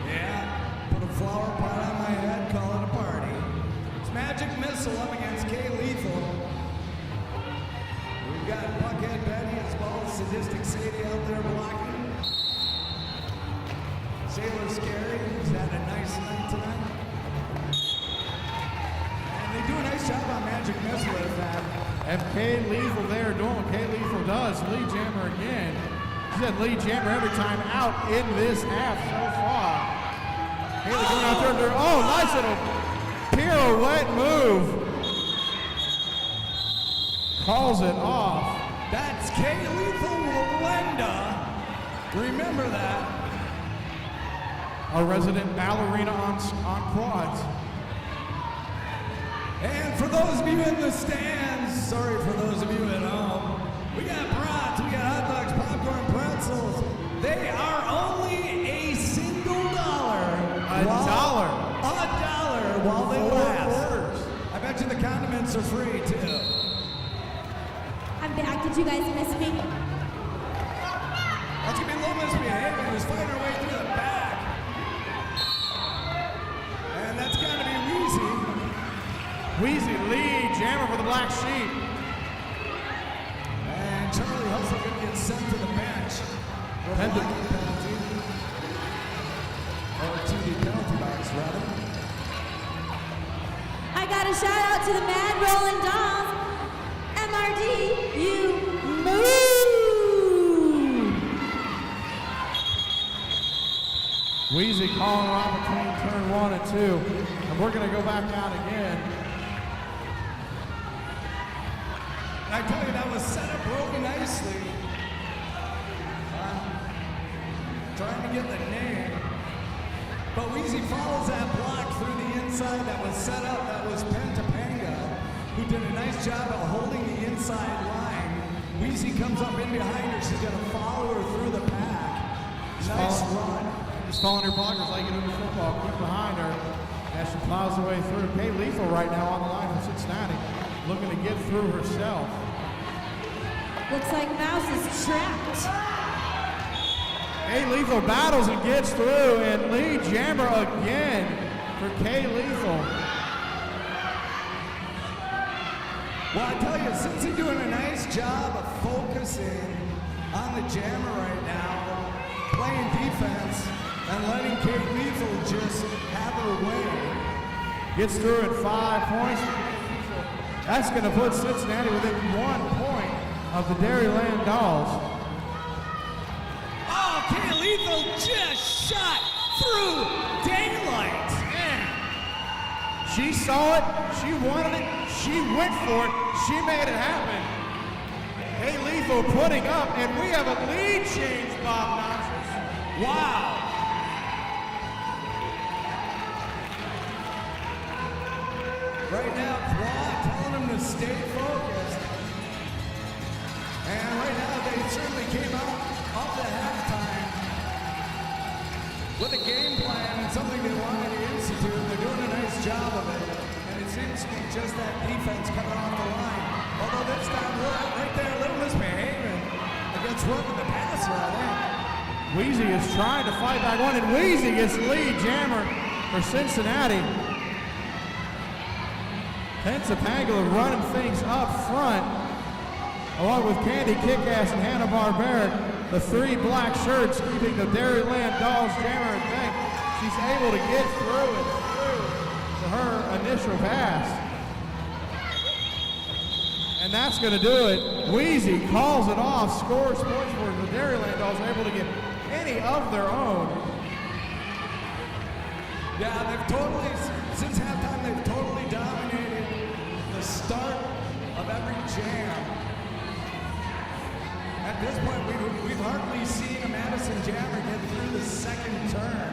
Yeah, put a flower pot on my head, call it a party. It's Magic Missile up against K Lethal. We've got Buckhead Betty as well as Sadistic Sadie out there blocking. Sailor Scary, who's had a nice night tonight. And they do a nice job on Magic Missile at that. And K Lethal there doing what K Lethal does. Lead jammer again. She's had lead jammer every time out in this half so far. Haley going out there. Oh, nice little pirouette move. Calls it off. That's K Lethal Wenda. Remember that. A resident ballerina on quads. And for those of you in the stands, sorry for those of you at home, we got brats, we got hot dogs, popcorn, pretzels. They are only a single dollar. A dollar. A dollar while they 4 last. quarters. I bet you the condiments are free too. I'm back. Did you guys miss me? That's gonna be a little misbehaving. Who's fighting her way through the back. And that's gotta be Wheezy. Wheezy lead jammer for the Black Sheep. And Charlie Hustle gonna get sent to the bench. For a blocking penalty. Or to the penalty box, rather. I got a shout out to the Mad Rollin Dolls. MRD, you move! Wheezy calling her out between turn 1 and 2. And we're going to go back out again. I tell you, that was set up really nicely. Trying to get the name. But Wheezy follows that block through the inside that was set up. That was Pentapanga, who did a nice job of holding the inside line. Wheezy comes up in behind her. She's going to follow her through the pack. Nice run. Just following her blockers like you do in football. Quick behind her as she plows her way through. K Lethal right now on the line from Cincinnati, looking to get through herself. Looks like Mouse is trapped. K Lethal battles and gets through, and lead jammer again for K Lethal. Well, I tell you, Cincy doing a nice job of focusing on the jammer right now, playing defense, and letting K Lethal just have her way. Gets through at 5 points. That's going to put Cincinnati within 1 point of the Dairyland Dolls. Oh, K Lethal just shot through daylight. Man. She saw it, she wanted it, she went for it, she made it happen. K Lethal putting up, and we have a lead change, Bob Notches. Wow. Right now, Claude telling them to stay focused. And right now, they certainly came out of the halftime with a game plan and something they wanted to institute. They're doing a nice job of it. And it seems to be just that defense coming off the line. Although this time, we're out right there, a little misbehaving against working the passer, I think. Wheezy is trying to fight back one, and Wheezy gets lead jammer for Cincinnati. Pensapangala running things up front, along with Candy Kickass and Hanna-Barbera, the 3 black shirts keeping the Dairyland Dolls jammer in bank. She's able to get through and through to her initial pass. And that's going to do it. Wheezy calls it off, scores points for the Dairyland Dolls, are able to get any of their own. Yeah, they've totally, since halftime, they've totally dominated the start of every jam. At this point, we've hardly seen a Madison jammer get through the second turn.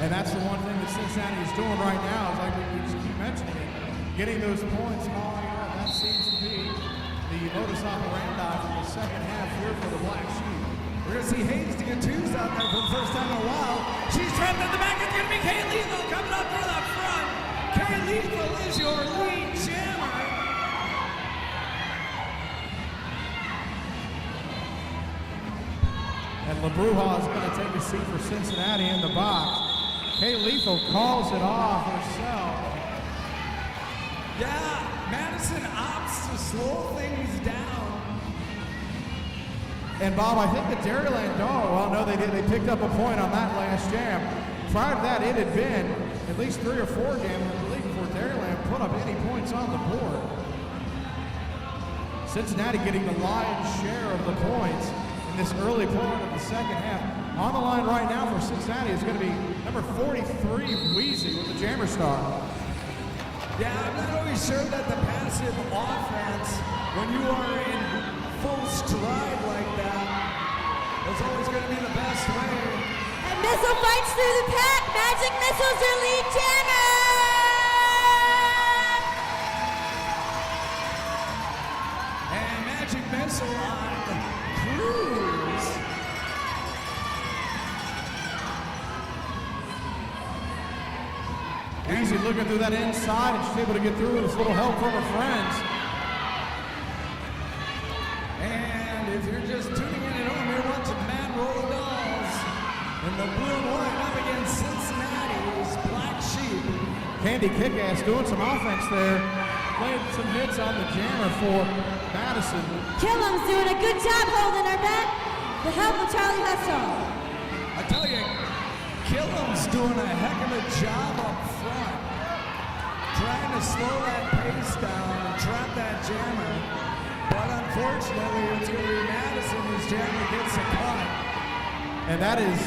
And that's the one thing that Cincinnati is doing right now, is like we just keep mentioning it, getting those points falling out. That seems to be the modus operandi for the second half here for the Black Sheep. We're going to see Hayes to get twos out there for the first time in a while. She's trapped at the back. It's going to be K Lethal coming up through the front. K Lethal is your lead jammer. And LaBruja is going to take a seat for Cincinnati in the box. Kay Lethal calls it off herself. Yeah, Madison opts to slow things down. And Bob, I think the Dairyland dog, well, no, they did. They picked up a point on that last jam. Prior to that, it had been at least 3 or 4 games, I believe, before Dairyland put up any points on the board. Cincinnati getting the lion's share of the points in this early part of the second half. On the line right now for Cincinnati is going to be number 43, Wheezy, with the Jammer Star. Yeah, I'm not always sure that the passive offense, when you are in full stride like that, is always going to be the best way. And Missile fights through the pack. Magic Missile's your lead jammer. And Magic Missile on cruise. Easy looking through that inside, and she's able to get through with a little help from her friends. And if you're just tuning in at home, you're watching Mad Roll Dolls in the blue and white up against Cincinnati's Black Sheep. Candy Kickass doing some offense there, playing some hits on the jammer for Madison. Killam's doing a good job holding her back. The help of Charlie Hustle. I tell you, Killam's doing a heck of a job up front, trying to slow that pace down and trap that jammer. But unfortunately, it's going to be Madison whose jammer gets a cut. And that is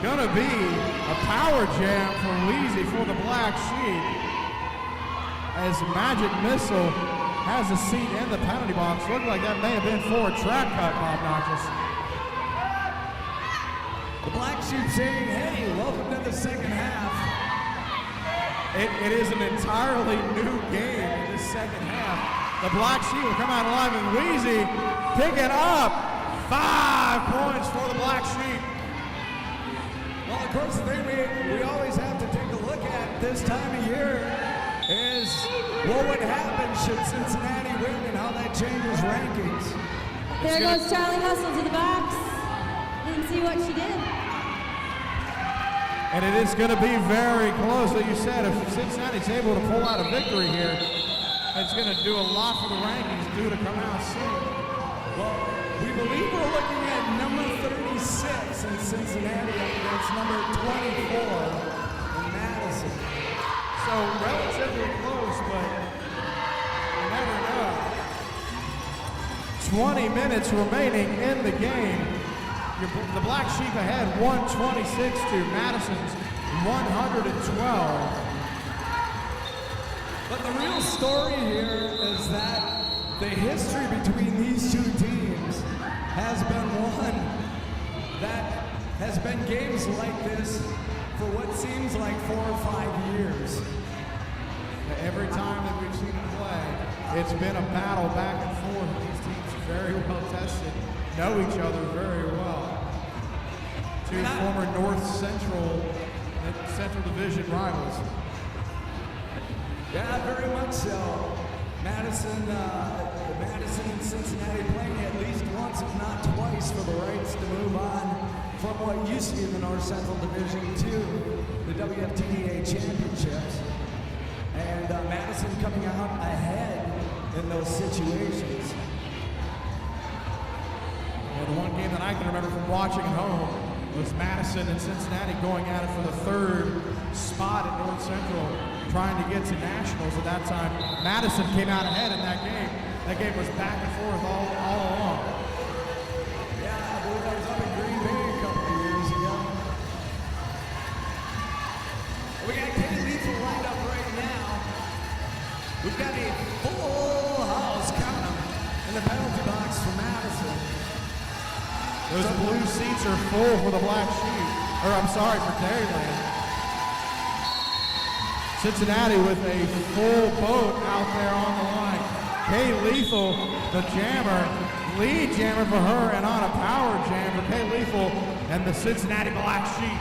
going to be a power jam for Wheezy for the Black Sheep, as Magic Missile has a seat in the penalty box. Looked like that may have been for a track cut, Bob Notches. The Black Sheep saying, hey, welcome to the second half. It is an entirely new game in this second half. The Black Sheep will come out alive, and Wheezy picking up 5 points for the Black Sheep. Well, of course, the thing we always have to take a look at this time of year is what would happen should Cincinnati win and how that changes rankings. There goes Charlie Hustle to the box. Didn't see what she did. And it is going to be very close. Like you said, if Cincinnati's able to pull out a victory here, it's going to do a lot for the rankings due to come out soon. Well, we believe we're looking at number 36 in Cincinnati against number 24 in Madison. So relatively close, but you never know. 20 minutes remaining in the game. The Black Sheep ahead 126 to Madison's 112. But the real story here is that the history between these two teams has been one that has been games like this for what seems like 4 or 5 years. Every time that we've seen them play, it's been a battle back and forth. These teams very well tested, know each other very well. Two former North Central Division rivals. Yeah, very much so. Madison and Cincinnati playing at least once, if not twice, for the rights to move on from what used to be the North Central Division to the WFTDA Championships. And Madison coming out ahead in those situations. Well, the one game that I can remember from watching at home was Madison and Cincinnati going at it for the 3rd spot at North Central, trying to get to nationals at that time. Madison came out ahead in that game. That game was back and forth all along. Yeah, I believe that was up in Green Bay a couple of years ago. We got Kay Lethal lined up right now. We've got a full house, count 'em, in the penalty box for Madison. Those blue seats are full for the Black Sheep, or I'm sorry, for Dairyland. Cincinnati with a full boat out there on the line. Kay Lethal, the jammer, lead jammer for her, and on a power jam for Kay Lethal and the Cincinnati Black Sheep.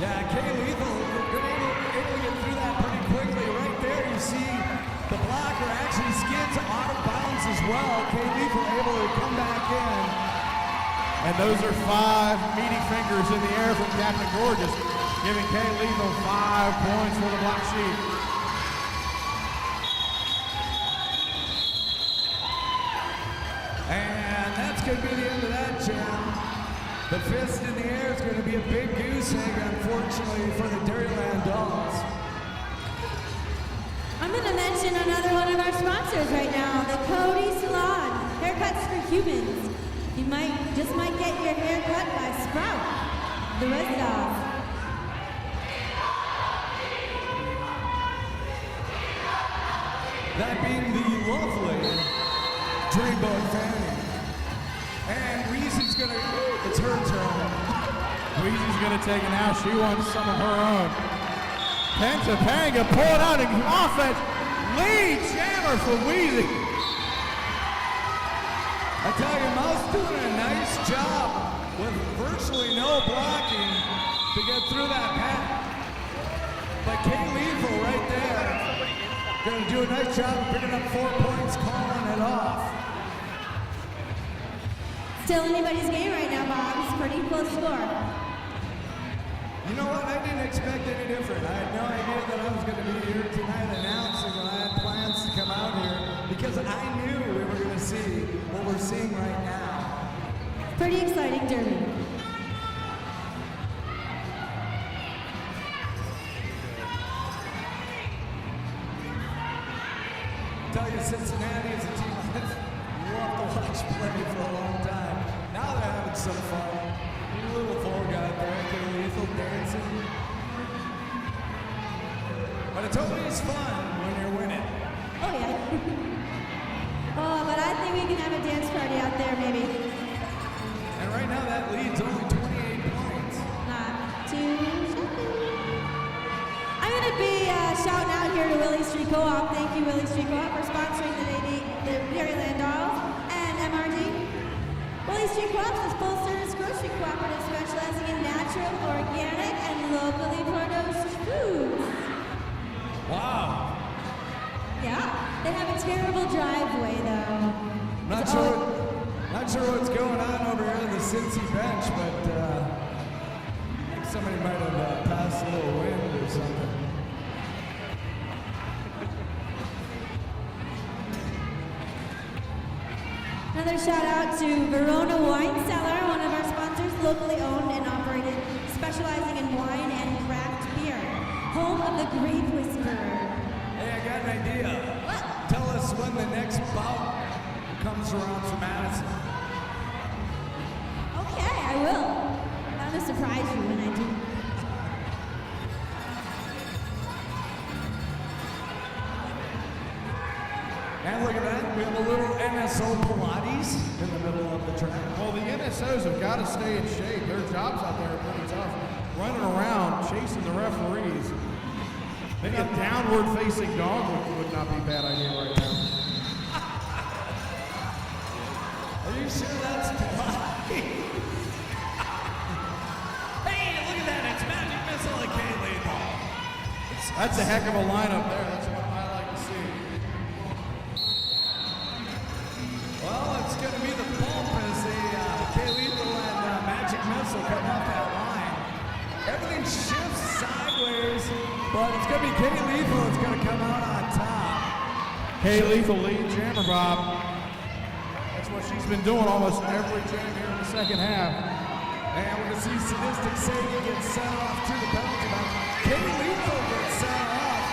Yeah, Kay Lethal, able to get through that pretty quickly. Right there, you see the blocker actually skids out of bounds as well. Kay Lethal able to come back in And those are 5 meaty fingers in the air from Captain Gorgeous, giving Kay Lethal 5 points for the Black Sheep. And that's going to be the end of that jam. The fist in the air is going to be a big goose egg, unfortunately, for the Dairyland Dolls. I'm going to mention another one of our sponsors right now, the Cody Salon, haircuts for humans. You just might get your hair cut by Sprout, the Red Dog. That being the lovely Dreamboat Fanny. And Weezy's gonna, it's her turn. Weezy's gonna take it now. She wants some of her own. Pentapanga pulled out in offense. Lead jammer for Weezy. I tell you, Mouse doing a nice job with virtually no blocking to get through that path. But Kay Lethal right there, gonna do a nice job of picking up 4 points, calling it off. Still anybody's game right now, Bob. It's a pretty close score. You know what? I didn't expect any different. I had no idea that I was going to be here tonight announcing when I had plans to come out here because I knew we were going to see what we're seeing right now. Pretty exciting derby. I tell you, Cincinnati is a team I've loved to watch play for a long time. Now they're having some fun. Little four guy there, Kay Lethal dancing. But it's always fun when you're winning. Oh, yeah. Oh, but I think we can have a dance party out there, maybe. And right now that lead's only 28 points. Not too shabby. I'm going to be shouting out here to Willie Street Co-op. Thank you, Willie Street Co-op, for sponsoring the Dairyland Dolls and MRD. Willie Street Co-op is a full-service grocery cooperative specializing in natural, organic, and locally produced foods. Wow. Yeah, they have a terrible driveway, though. Not sure what's going on over here on the Cincy bench, but I think somebody might have passed a little wind or something. Another shout out to Verona Wine Cellar, one of our sponsors, locally owned and operated, specializing in wine and craft beer. Home of the Grape Whisperer. Hey, I got an idea. What? Tell us when the next bout comes around for Madison. Okay, I will. I'm gonna surprise you when I do. And look at that, we have a little NSO Pilates in the middle of the track. Well, the NSOs have got to stay in shape. Their jobs out there are pretty tough. Running around, chasing the referees. Maybe a downward-facing dog would not be a bad idea right now. Are you sure that's Pilates? Hey, look at that, it's Magic Missile and Kay Lethal. That's a heck of a lineup there. That's what I like to see. Well, it's going to be the bump as the Kay Lethal and Magic Missile come off that line. Everything shifts sideways, but it's going to be Kay Lethal that's going to come out on top. Kay Lethal lead jammer, Bob. That's what she's been doing almost every jam here in the second half. And we're going to see Sadistic Sadie get sent off to the penalty box. Kay Lethal gets sent off.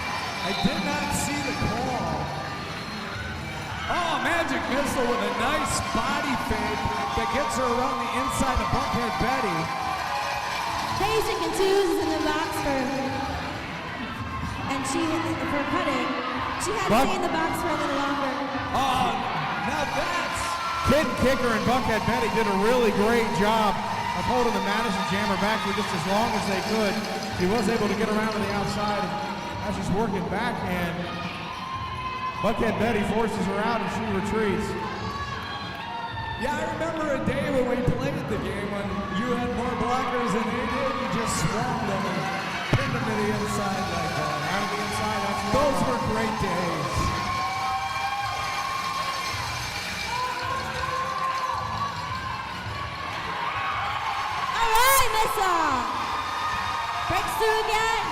I did not see the call. Oh, Magic Missile with a nice body fake that gets her around the inside of Buckhead Betty. Hazen Cantus is in the box and for cutting. She had to be in the box for a little longer. Oh, now that's... Kid Kicker and Buckhead Betty did a really great job of holding the Madison Jammer back for just as long as they could. She was able to get around to the outside. Now she's working back, and Buckhead Betty forces her out and she retreats. Yeah, I remember a day when we played the game when you had more blockers than they did. You just swarmed them and pinned them to the inside like that. Out of the inside, that's Those were great days. Missile. Breaks through again.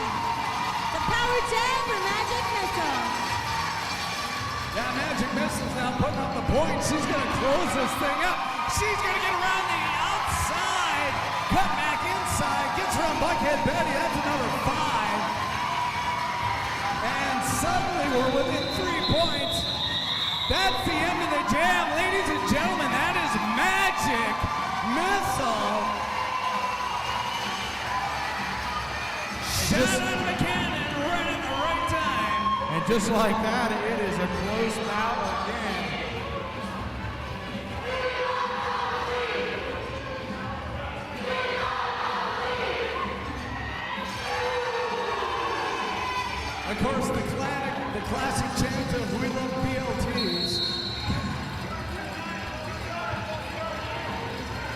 The power jam for Magic Missile. Yeah, Magic Missile's now putting up the point. She's going to close this thing up. She's going to get around the outside. Cut back inside. Gets around Buckhead Betty. That's another 5. And suddenly we're within 3 points. That's the end of the jam. Ladies and gentlemen, that is Magic Missile. Shot out of the cannon right at the right time. And just like that, it is a close battle again. Of course, the classic chant of "We love BLTs."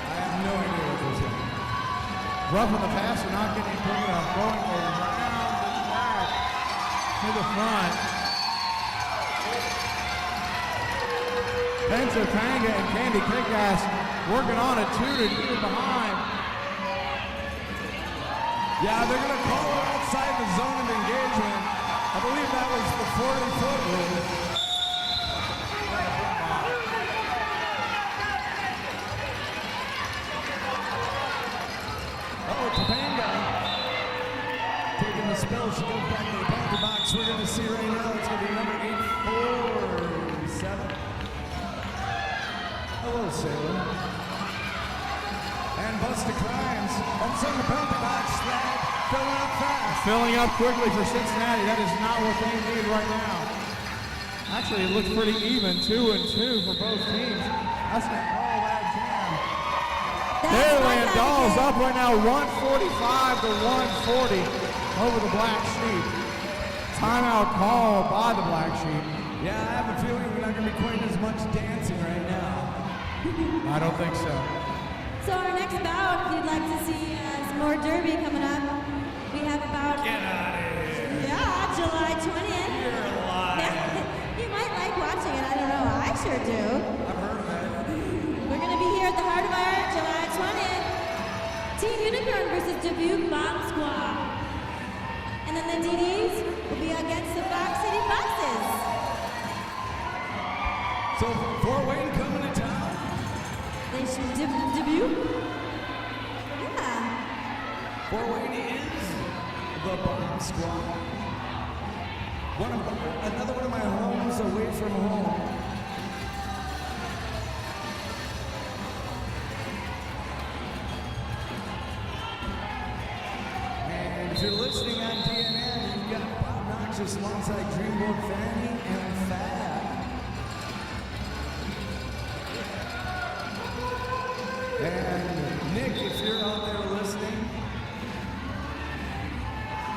I have no idea what this is. Roughing the passer, not getting pulled up, going around the back to the front. Pennsylvania and Candy Kickass working on it too to get behind. Yeah, they're going to call it outside the zone of engagement. I believe that was the 40-foot rule. Oh, Topanga taking the spell. She goes back to the penalty box. We're going to see right now. It's going to be number 847. Hello, Sailor. And Busta Crimes. Also in the penalty box. Flag filling up fast. Filling up quickly for Cincinnati. That is not what they need right now. Actually, it looks pretty even, 2-2 for both teams. That's not all that jam. Dairyland Dolls up right now, 145 to 140 over the Black Sheep. Timeout call by the Black Sheep. Yeah, I have a feeling we're not going to be quite as much dancing right now. I don't think so. So our next bout, if you'd like to see some more derby coming up, we have about... Get out of here. Yeah, July 20th. You're alive. You might like watching it, I don't know. I sure do. I've heard of it. We're going to be here at the Heart of Iron, July 20th. Team Unicorn versus Dubuque Bomb Squad. And then the DDs will be against the Fox City Foxes. So, Fort Wayne coming to town? They should Dubuque? Yeah. Fort Wayne is the Bomb Squad. Another one of my homes away from home. And if you're listening on DNN, you've got Bob Noxious alongside Dreamboat Fanny and Fab. And Nick, if you're out there listening,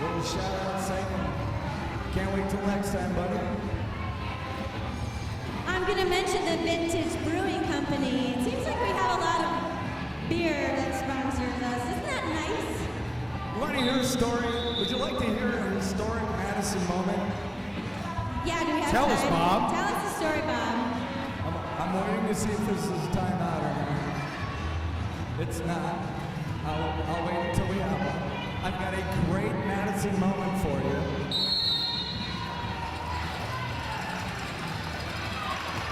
little shout out saying, can't wait till next time, buddy. I'm going to mention the Vintage Brewing Company. It seems like we have a lot of beer that sponsors us. Isn't that nice? You want to hear a story? Would you like to hear a historic Madison moment? Yeah, do we have Tell time? us, Bob. Tell us the story, Bob. I'm waiting to see if this is time out or not. It's not. I'll wait until we have one. I've got a great Madison moment for you.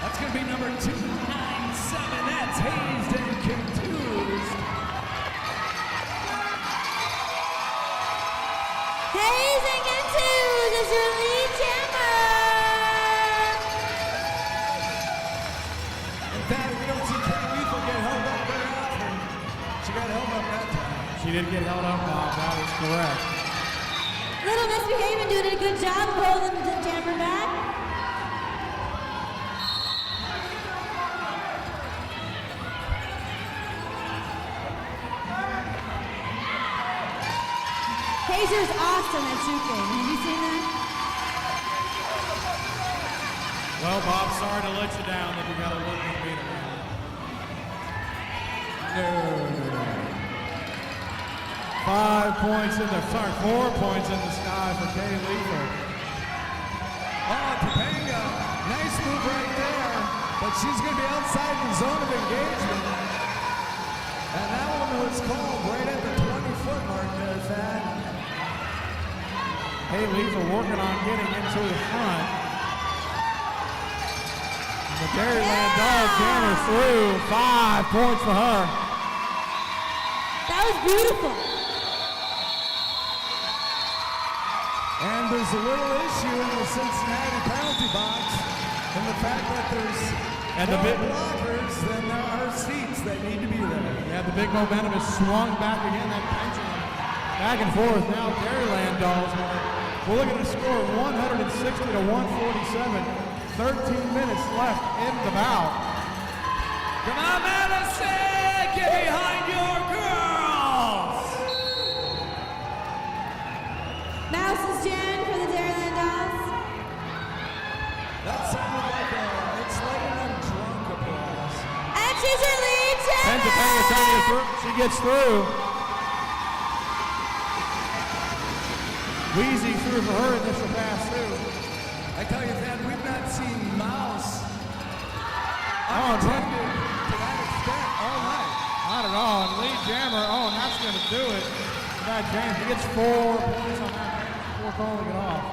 That's going to be number 297. That's Hazed and Confused. Hazed and Confused is your lead jammer. In fact, we don't see Kate Lethal get held up very often. She got held up that time. She did get held up, Bob. That is correct. Little Misbehaving doing a good job holding the jammer back. Hazer's awesome at shooting. Have you seen that? Well, Bob, sorry to let you down that you got to look at me. No. 4 points in the sky for Kay Lethal. Oh, Topanga, nice move right there, but she's going to be outside the zone of engagement. And that one was called right at the 20. Kay Lethal working on getting into the front. The Dairyland Dog jammer through. 5 points for her. That was beautiful. And there's a little issue in the Cincinnati penalty box in the fact that there's more blockers than there are seats that need to be there. Yeah, the big momentum is swung back again. That pendulum back and forth. Now Dairyland Dolls. We're looking at a score of 160 to 147. 13 minutes left in the bout. Come on, Madison! Get behind your girls! Mouse is jamming for the Dairyland Dolls. That sounded like it's like an drunk applause. And she's your lead jammer! Topanga trying to get through. She gets through. Wheezy through for her initial pass too. I tell you, Thad, we've not seen Mouse unattended to that extent all night. Not at all. And lead jammer, and that's going to do it. That James, he gets 4 points on that before calling it off.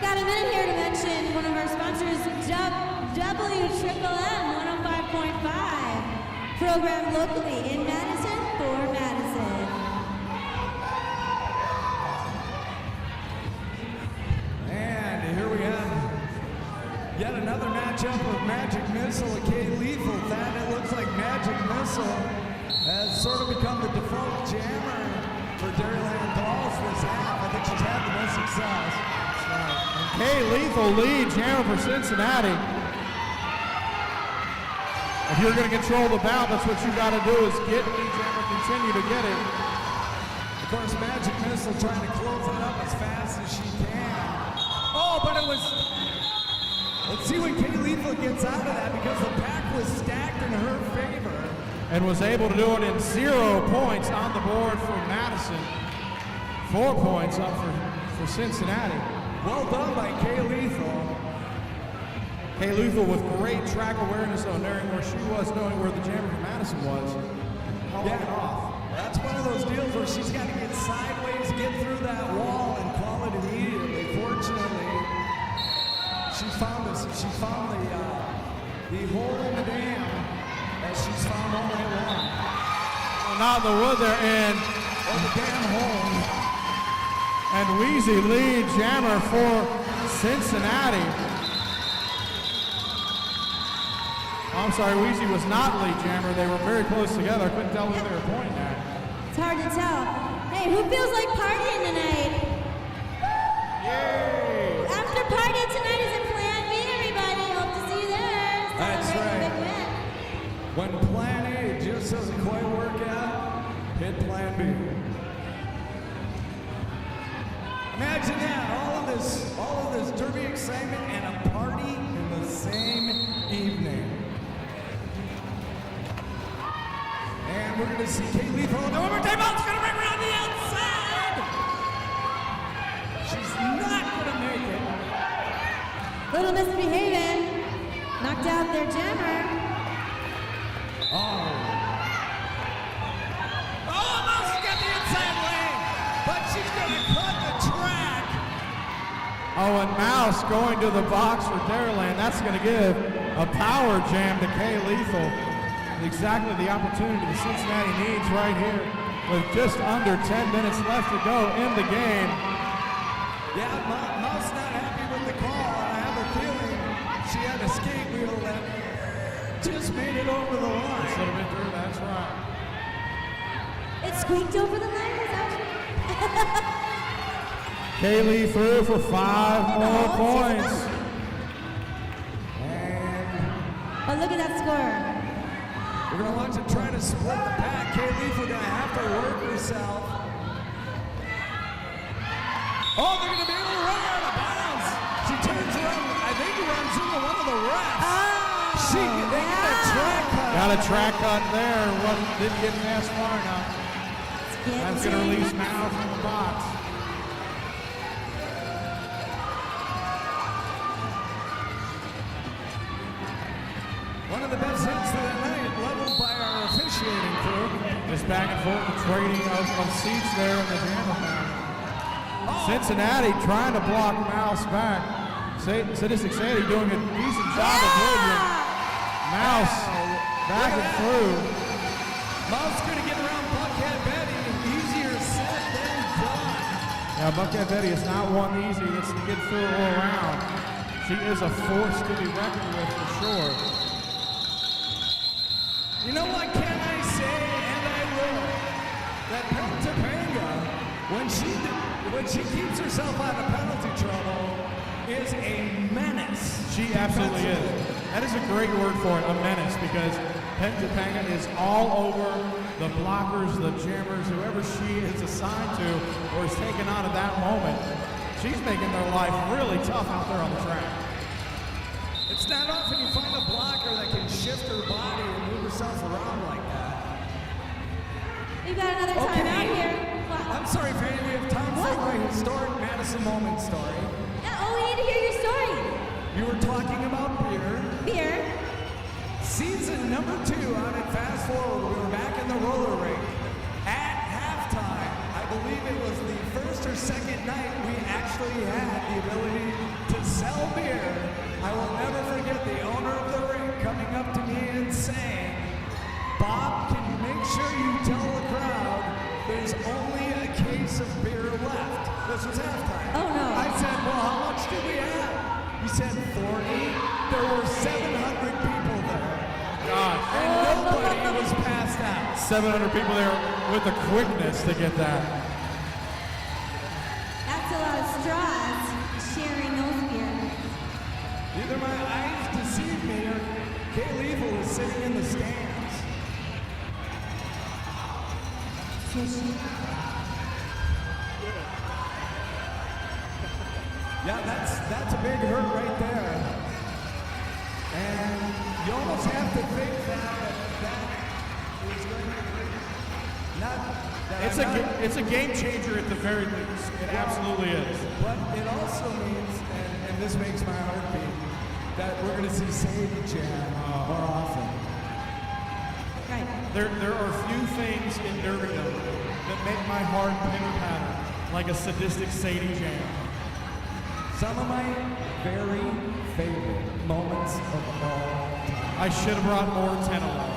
Got a minute here to mention one of our sponsors, WMMM 105.5, programmed locally in Madison for Madison. Yet another matchup of Magic Missile and Kay Lethal. That it looks like Magic Missile has sort of become the default jammer for Dairyland Dolls this half. I think she's had the most success. That's right. And Kay Lethal lead jammer for Cincinnati. If you're going to control the bout, that's what you got to do is get lead jammer, continue to get it. Of course, Magic Missile trying to close it up as fast as she can. Oh, but it was... Let's see when Kay Lethal gets out of that because the pack was stacked in her favor. And was able to do it in 0 points on the board for Madison. 4 points up for Cincinnati. Well done by Kay Lethal. Kay Lethal with great track awareness though, knowing where she was, knowing where the jammer from Madison was. Calling it off. That's one of those deals where she's got to get sideways, get through that wall, and call it immediately. Fortunately, she found the hole in the dam that she's found all night long. Well, not in the wood there, and the damn hole. And Wheezy lead jammer for Cincinnati. Oh, I'm sorry, Wheezy was not lead jammer. They were very close together. I couldn't tell who they were pointing at. It's hard to tell. Hey, who feels like partying tonight? Yay! After party tonight is in Plan B, everybody. Hope to see you there. That's Celebrate right. the big win. When Plan A just doesn't quite work out, hit Plan B. Imagine that, all of this derby excitement and a party in the same evening. And we're going to see Kay Lethal. The one more time out, she's going to bring around the outside. She's not going to make it. Little misbehaving. Knocked out their jammer. Oh, almost got the inside lane, but she's going to cut the track. Oh, and Mouse going to the box for Dairyland. That's going to give a power jam to Kay Lethal. Exactly the opportunity the Cincinnati needs right here with just under 10 minutes left to go in the game. Yeah, Mouse not happy with the call. I have a feeling she had a skate wheel that just made it over the line. Should have been through, that's right. It squeaked over the line. Is that true? Kaylee through for 5 more points. And Oh, look at that score. we're going to watch it trying to split the pack. Kay Lethal going to have to work herself. Oh, they're going to be able to run her out of bounds. She turns around. I think he runs into one of the refs. They get a track cut. Got a track cut there. Didn't get past far enough. That's going to release Mao from the box. One of the best hits of the night, leveled by our officiating crew. Just back and forth, the trading of seats there in the jammer match. Cincinnati trying to block Mouse back. Sadistic Sadie doing a decent job of holding Mouse back and through. Mouse gonna get around Buckhead Betty. Easier said than done. Now Buckhead Betty is not one easy that's to get through or around. She is a force to be reckoned with for sure. You know what can I say, and I will, that Topanga, when she keeps herself out of penalty trouble, is a menace. She absolutely is. That is a great word for it, a menace, because Topanga is all over the blockers, the jammers, whoever she is assigned to or is taken on at that moment. She's making their life really tough out there on the track. It's not often you find a blocker that can shift her body and move herself around like that. You got another timeout here. I'm sorry, Fanny, we have time for my historic Madison moment story. Oh, we need to hear your story. You were talking about beer. Beer. Season number 2 out at Fast Forward, we were back in the roller rink. At halftime, I believe it was the first or second night we actually had the ability to sell beer. I will never forget the owner of the rink coming up to me and saying, "Bob, can you make sure you tell the crowd there's only a case of beer left?" This was halftime. Oh, no. I said, "Well, how much do we have?" He said 40. There were 700 people there. Gosh. And nobody was passed out. 700 people there with the quickness to get that. That's a lot of straws sharing those beers. Either my eyes deceive me or Kay Lethal is sitting in the stands. Yeah, that's a big hurt right there. And you almost have to think that is going to be not that It's a game changer at the very least. It absolutely is. But it also means, and this makes my heart beat, that we're going to see Sadie jam more often. Right. There are few things in Derrydom that make my heart pitter-patter like a sadistic Sadie jam. Some of my very favorite moments of all time. I should have brought more tenor.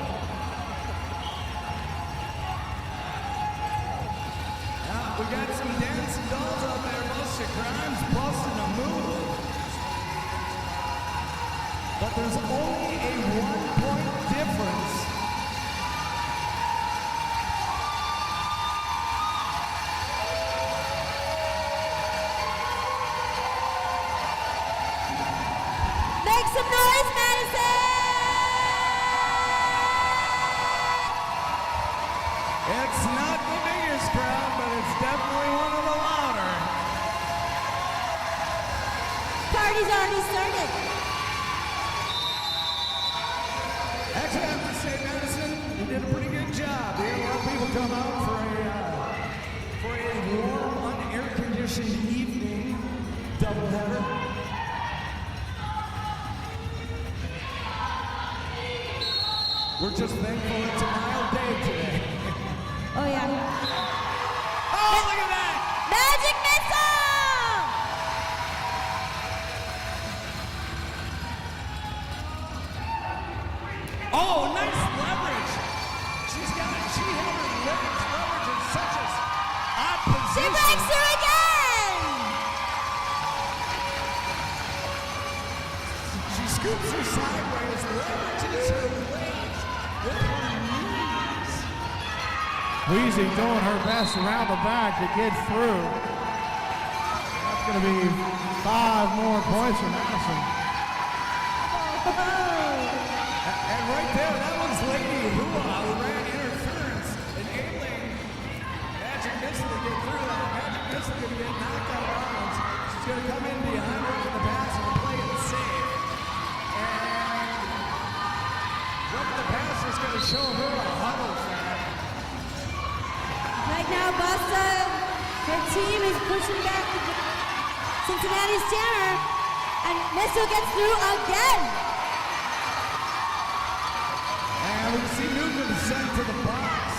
We got some dancing dolls out there, busting crimes, busting a move. But there's only a 1-point difference. Make some noise, Madison! It's not the biggest crowd, but it's definitely one of the louder. Party's already started. Actually, I have to say, Madison, you did a pretty good job. We had a lot of people come out for a warm, unair-conditioned evening doubleheader. We're just thankful it's a mild day today. Oh, yeah. Oh, look at that! Magic Missile! Oh, nice leverage. She had her leverage in such a odd She position. breaks through again! She scoops her sideways, leverages her legs with her knees. Wheezy doing her best around the back to get through. That's going to be 5 more points for Madison. And right there, that was Lady Hua who ran interference, enabling Magic Missile to get through that. Magic Missile going to get knocked out of bounds. She's going to come in behind her for the pass and play it safe. And what the pass is going to show her a huddle flag. Right now, Busta, her team is pushing back Cincinnati's jammer, and Missile gets through again. And we see Newton sent to the box.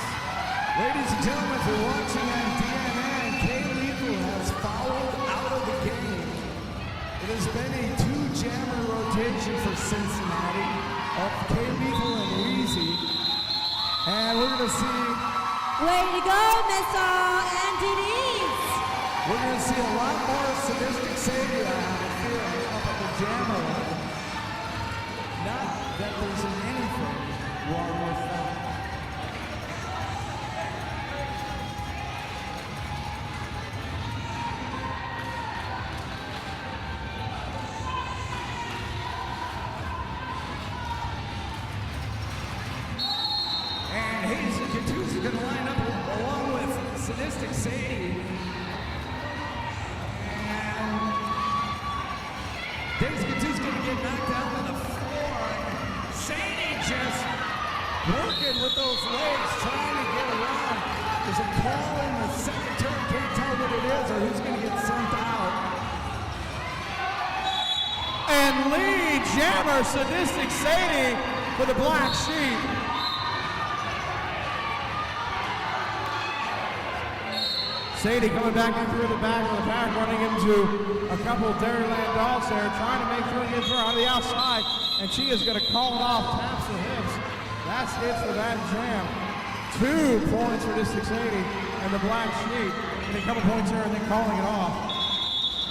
Ladies and gentlemen, if you're watching on DNA, Kay Lethal has fouled It has been a two-jammer rotation for Cincinnati of K-Lethal and Wheezy. And we're going to see... Way to go, Missile and Denise. We're going to see a lot more Sadistic Sadie, I have a feeling, up at the jammer line. Not that there's anything wrong with that. And Hayes and Catooz are going to line up along with Sadistic Sadie. And Hayes and Catooz going to get knocked down on the floor. Sadie just working with those legs, trying to get around. There's a call in the second turn. Can't tell what it is or who's going to get sent out. And lead jammer Sadistic Sadie for the Black Sheep. Sadie coming back in through the back of the pack, running into a couple of Dairyland dogs there, trying to make sure he gets her on the outside, and she is going to call it off, taps the hips. That's it for that jam. 2 points for Sadistic Sadie and the Black Sheep. And a couple points here and then calling it off.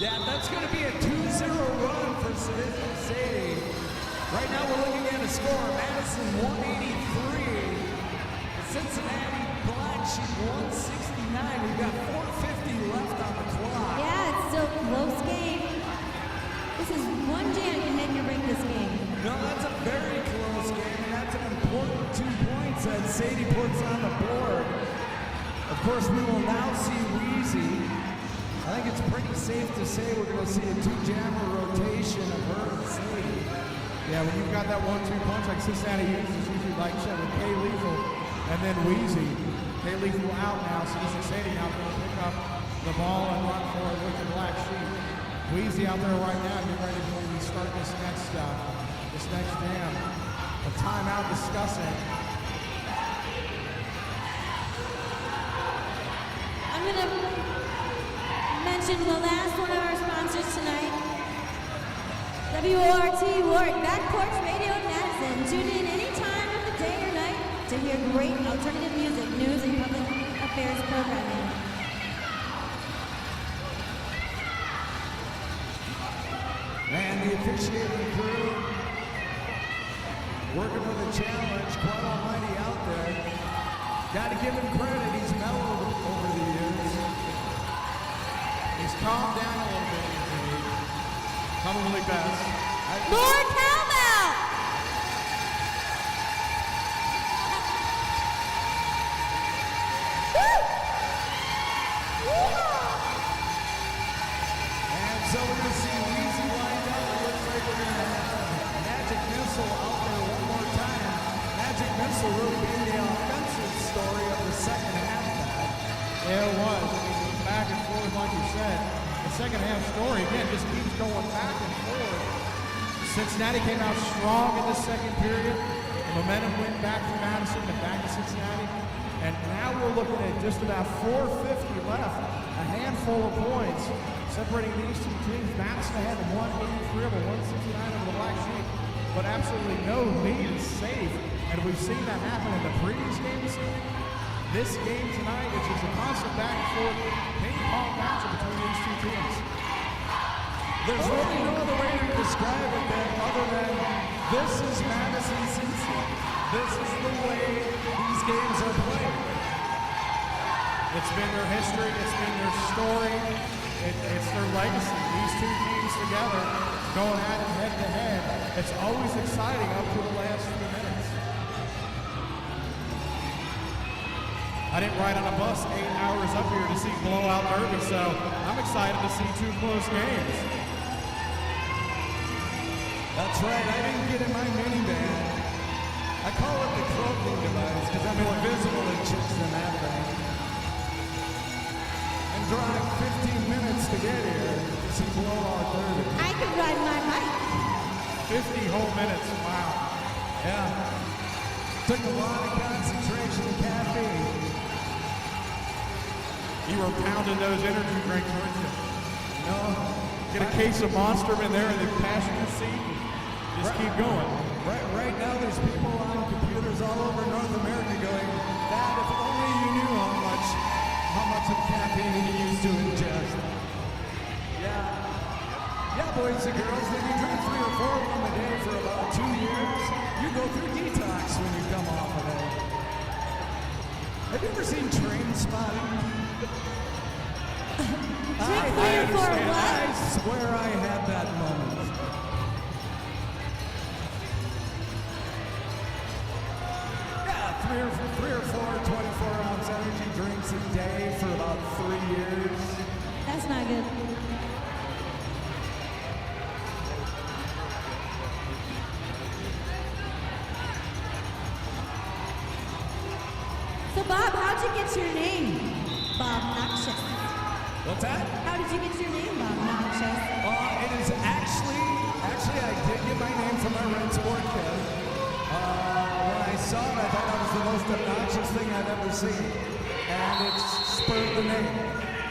Yeah, that's going to be a 2-0 run for Sadistic Sadie. Right now we're looking at a score. Madison 183. Cincinnati Black Sheep 169. We've got 4:50 left on the clock. Yeah, it's still a close game. This is one jam can make or break this game. No, that's a very close game, and that's an important 2 points that Sadie puts on the board. Of course, we will now see Wheezy. I think it's pretty safe to say we're going to see a 2-jammer rotation of her and Sadie. Yeah, when you've got that 1-2 punch like Cincinnati uses, usually like you said with K-Lethal and then Wheezy. K-Lethal out now, Sadistic Sadie now going to pick up the ball and run for it with the Black Sheep. Wheezy out there right now, getting ready to start this next jam. A timeout discussing. I'm going to mention the last one of our sponsors tonight. WORT, Warwick, Back Porch Radio in Madison. Tune in any time of the day or night to hear great alternative music, news, and public affairs programming. And the officiating crew working with a challenge, quite almighty out there. Got to give him credit, he's mellowed over the years. He's calmed down a little bit. Probably best. More cowbell! And so we're going to see Wheezy lined up. It looks like we're going to have Magic Missile out there one more time. Magic Missile really being the offensive story of the second half. Yeah, it was. I mean, back and forth, like you said. The second half story, again, just keeps going back and forth. Cincinnati came out strong in the second period. The momentum went back to Madison and back to Cincinnati. And now we're looking at just about 4:50 left. A handful of points separating these two teams. Madison ahead of 183 over 169 over the Black Sheep. But absolutely no lead is safe. And we've seen that happen in the previous games. This game tonight, which is a constant back and forth ping-pong matchup between these two teams. There's really no other way to describe it other than this is Madison Cincinnati. This is the way these games are played. It's been their history, it's been their story, it's their legacy. These two teams together going at it head to head. It's always exciting up to the last few minutes. I didn't ride on a bus 8 hours up here to see blowout derby, so I'm excited to see 2 close games. That's right, I didn't get in my minivan. I call it the cloaking device because I'm invisible to chicks in that thing. And drive 15 minutes to get here to see blowout derby. I could ride my bike. 50 whole minutes, wow. Yeah. Took a lot of concentration and caffeine. You were pounding those energy drinks, weren't you? No. Get a case of Monster in there in the passenger seat. Just keep going. Right now, there's people on computers all over North America going, "Dad, if only you knew how much of caffeine you used to ingest." Yeah, boys and girls, if you drink 3 or 4 of them a day for about 2 years, you go through detox when you come off of it. Have you ever seen Train Spotting? Drink 3 or 4 what? I swear I had that moment. Yeah, three or four 24-ounce energy drinks a day for about 3 years. That's not good. So Bob, how'd you get your name? Bob Noxious. What's that? How did you get your name, Bob Noxious? It is actually I did get my name from my red sport kid. When I saw it, I thought that was the most obnoxious thing I'd ever seen. And it spurred the name.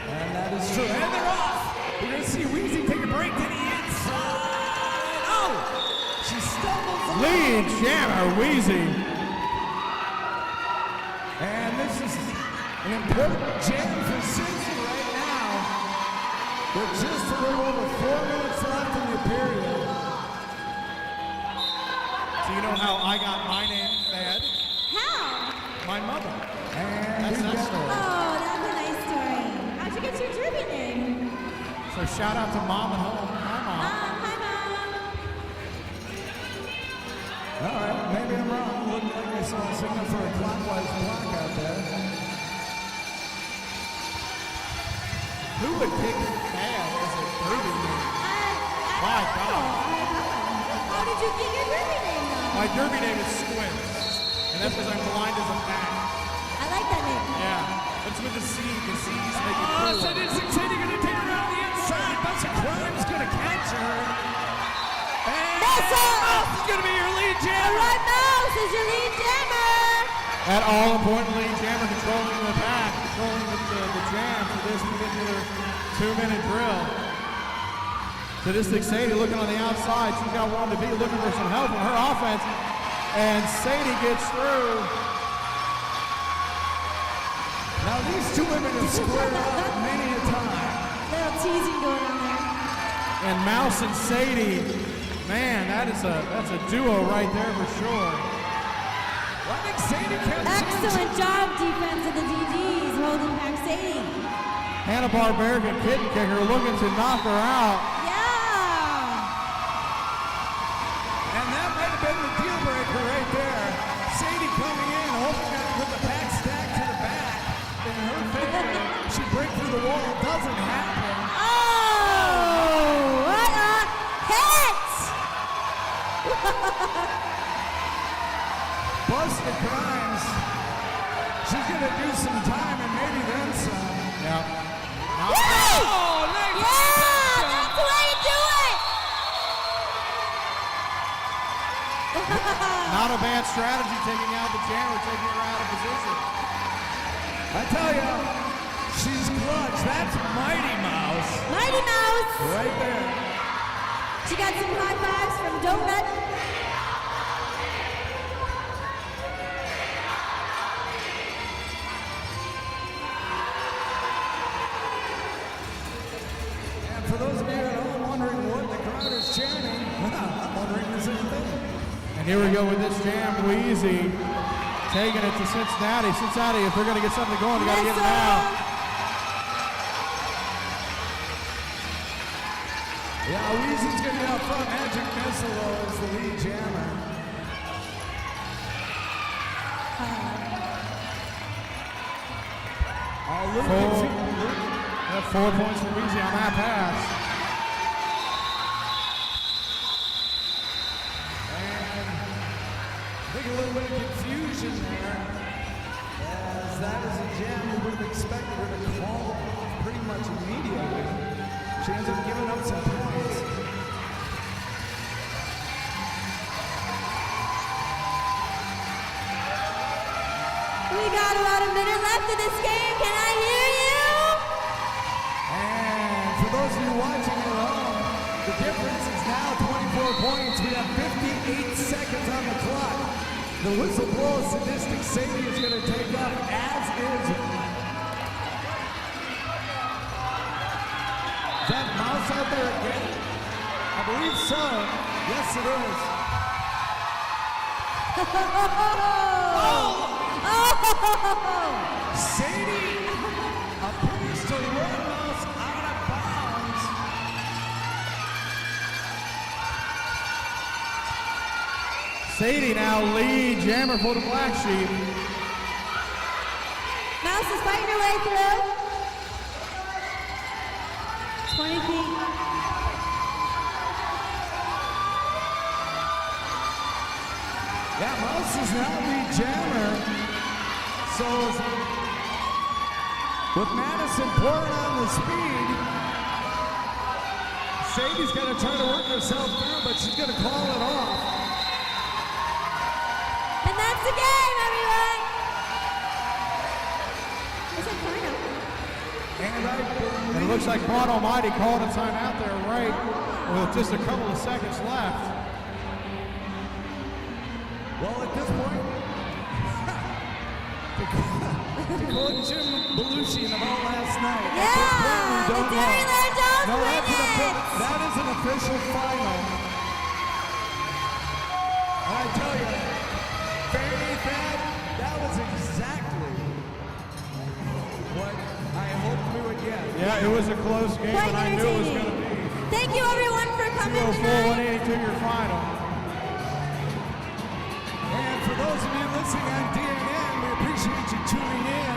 And that is true. And they're off! We're going to see Wheezy take a break to the inside. Oh! She stumbles along. Lead jammer, Wheezy. And this is an important jam for Cincy right now. With just a little over 4 minutes left in the period. So you know how I got my name, Thad? How? My mother. And That's that story. Oh, that's a nice story. How'd you get your derby name? So shout out to Mom at home. Hi, Mom. Hi, Mom. All right, maybe I'm wrong. Looked like I saw a signal for a clockwise clock out there. Who would pick Thad as a derby name? My I God. don't know. How did you get your derby name, though? My derby name is Squints. And that's because I'm blind as a bat. I like that name. Yeah. That's with the C. The C's make it Oh, cool. so this is going to take her around the inside. Bunch of Crime's going to catch her. And Mouse is going to be your lead The jammer. right mouse is your lead jammer. That all-important lead jammer controlling the pack, controlling the jam for this particular 2-minute drill. Sadistic Sadie looking on the outside. She's got one to be looking for some help in her offense. And Sadie gets through. Now these two women have squared up many a time. Little teasing going on there. And Mouse and Sadie, man, that's a duo right there for sure. Well, I think Sadie kept Excellent job, defense of the DGs, holding back Sadie. Hanna-Barbera kitten kicker looking to knock her out. Yeah. And that might have been the deal breaker right there. Sadie coming in, hoping to put the back stack to the back. In her favor, she break through the wall. Doesn't happen. Oh, what a hit! Buster Grimes. She's gonna do some time and maybe then some. Yeah. Oh, nice. Yeah, that's the way you do it! Not a bad strategy taking out the jammer, taking her out of position. I tell you, she's clutch. That's Mighty Mouse. Mighty Mouse! Right there. She got some high fives from Donut. And for those of you at home wondering what the crowd is chanting, I'm wondering the same thing. And here we go with this jam, Wheezy taking it to Cincinnati. Cincinnati, if they're going to get something going, they got to get it now. Yeah, Weezy's going to be out front. Magic Missile is the lead jammer. That's 4 points for Wheezy on that pass. I think a little bit of confusion there, as that is a jam we would have expected her to call off pretty much immediately. She ends up giving up some points. We got about a minute left in this game. Can I hear you? And for those of you watching at home, the difference is now 24 points. We have 58 seconds on the clock. The whistle blows sadistic Sadie is going to take up, as is... Is that Mouse out there again? I believe so. Yes, it is. Sadie appears to run Mouse out of bounds. Sadie now lead jammer for the Black Sheep. Mouse is fighting her way through. 20 feet. Yeah, Mouse is now lead jammer. So with Madison pouring on the speed, Sadie's going to try to work herself through, but she's going to call it off. And that's the game, everyone. Is it final? And And it looks like God Almighty called a timeout there right with just a couple of seconds left. well, at this point, to quote Jim Belushi of all last night, at this point we Yeah, the don't know. Dairyland Dolls No, win it. that is an official final. And I tell you, Fanny Thad, that was exactly what I hoped we would get. Yeah, it was a close game, Quite and I knew it was entertaining. going to be Thank you, everyone, for coming tonight. 204-182 your final. And for those of you listening on DNN, we appreciate you tuning in.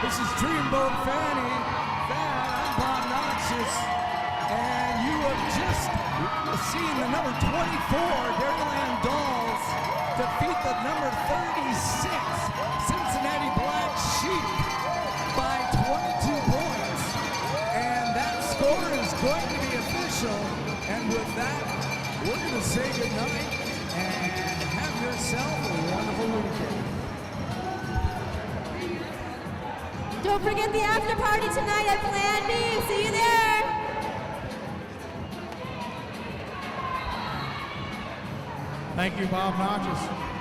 This is Dreamboat Fanny. I'm Bob Noxious. And you have just seen the number 24 Dairyland Dolls defeat the number 36 Cincinnati Black Sheep by 22 points. And that score is going to be official. And with that, we're going to say goodnight and have yourself a wonderful weekend. Don't forget the after party tonight at Plan B. See you there. Thank you, Bob Notches.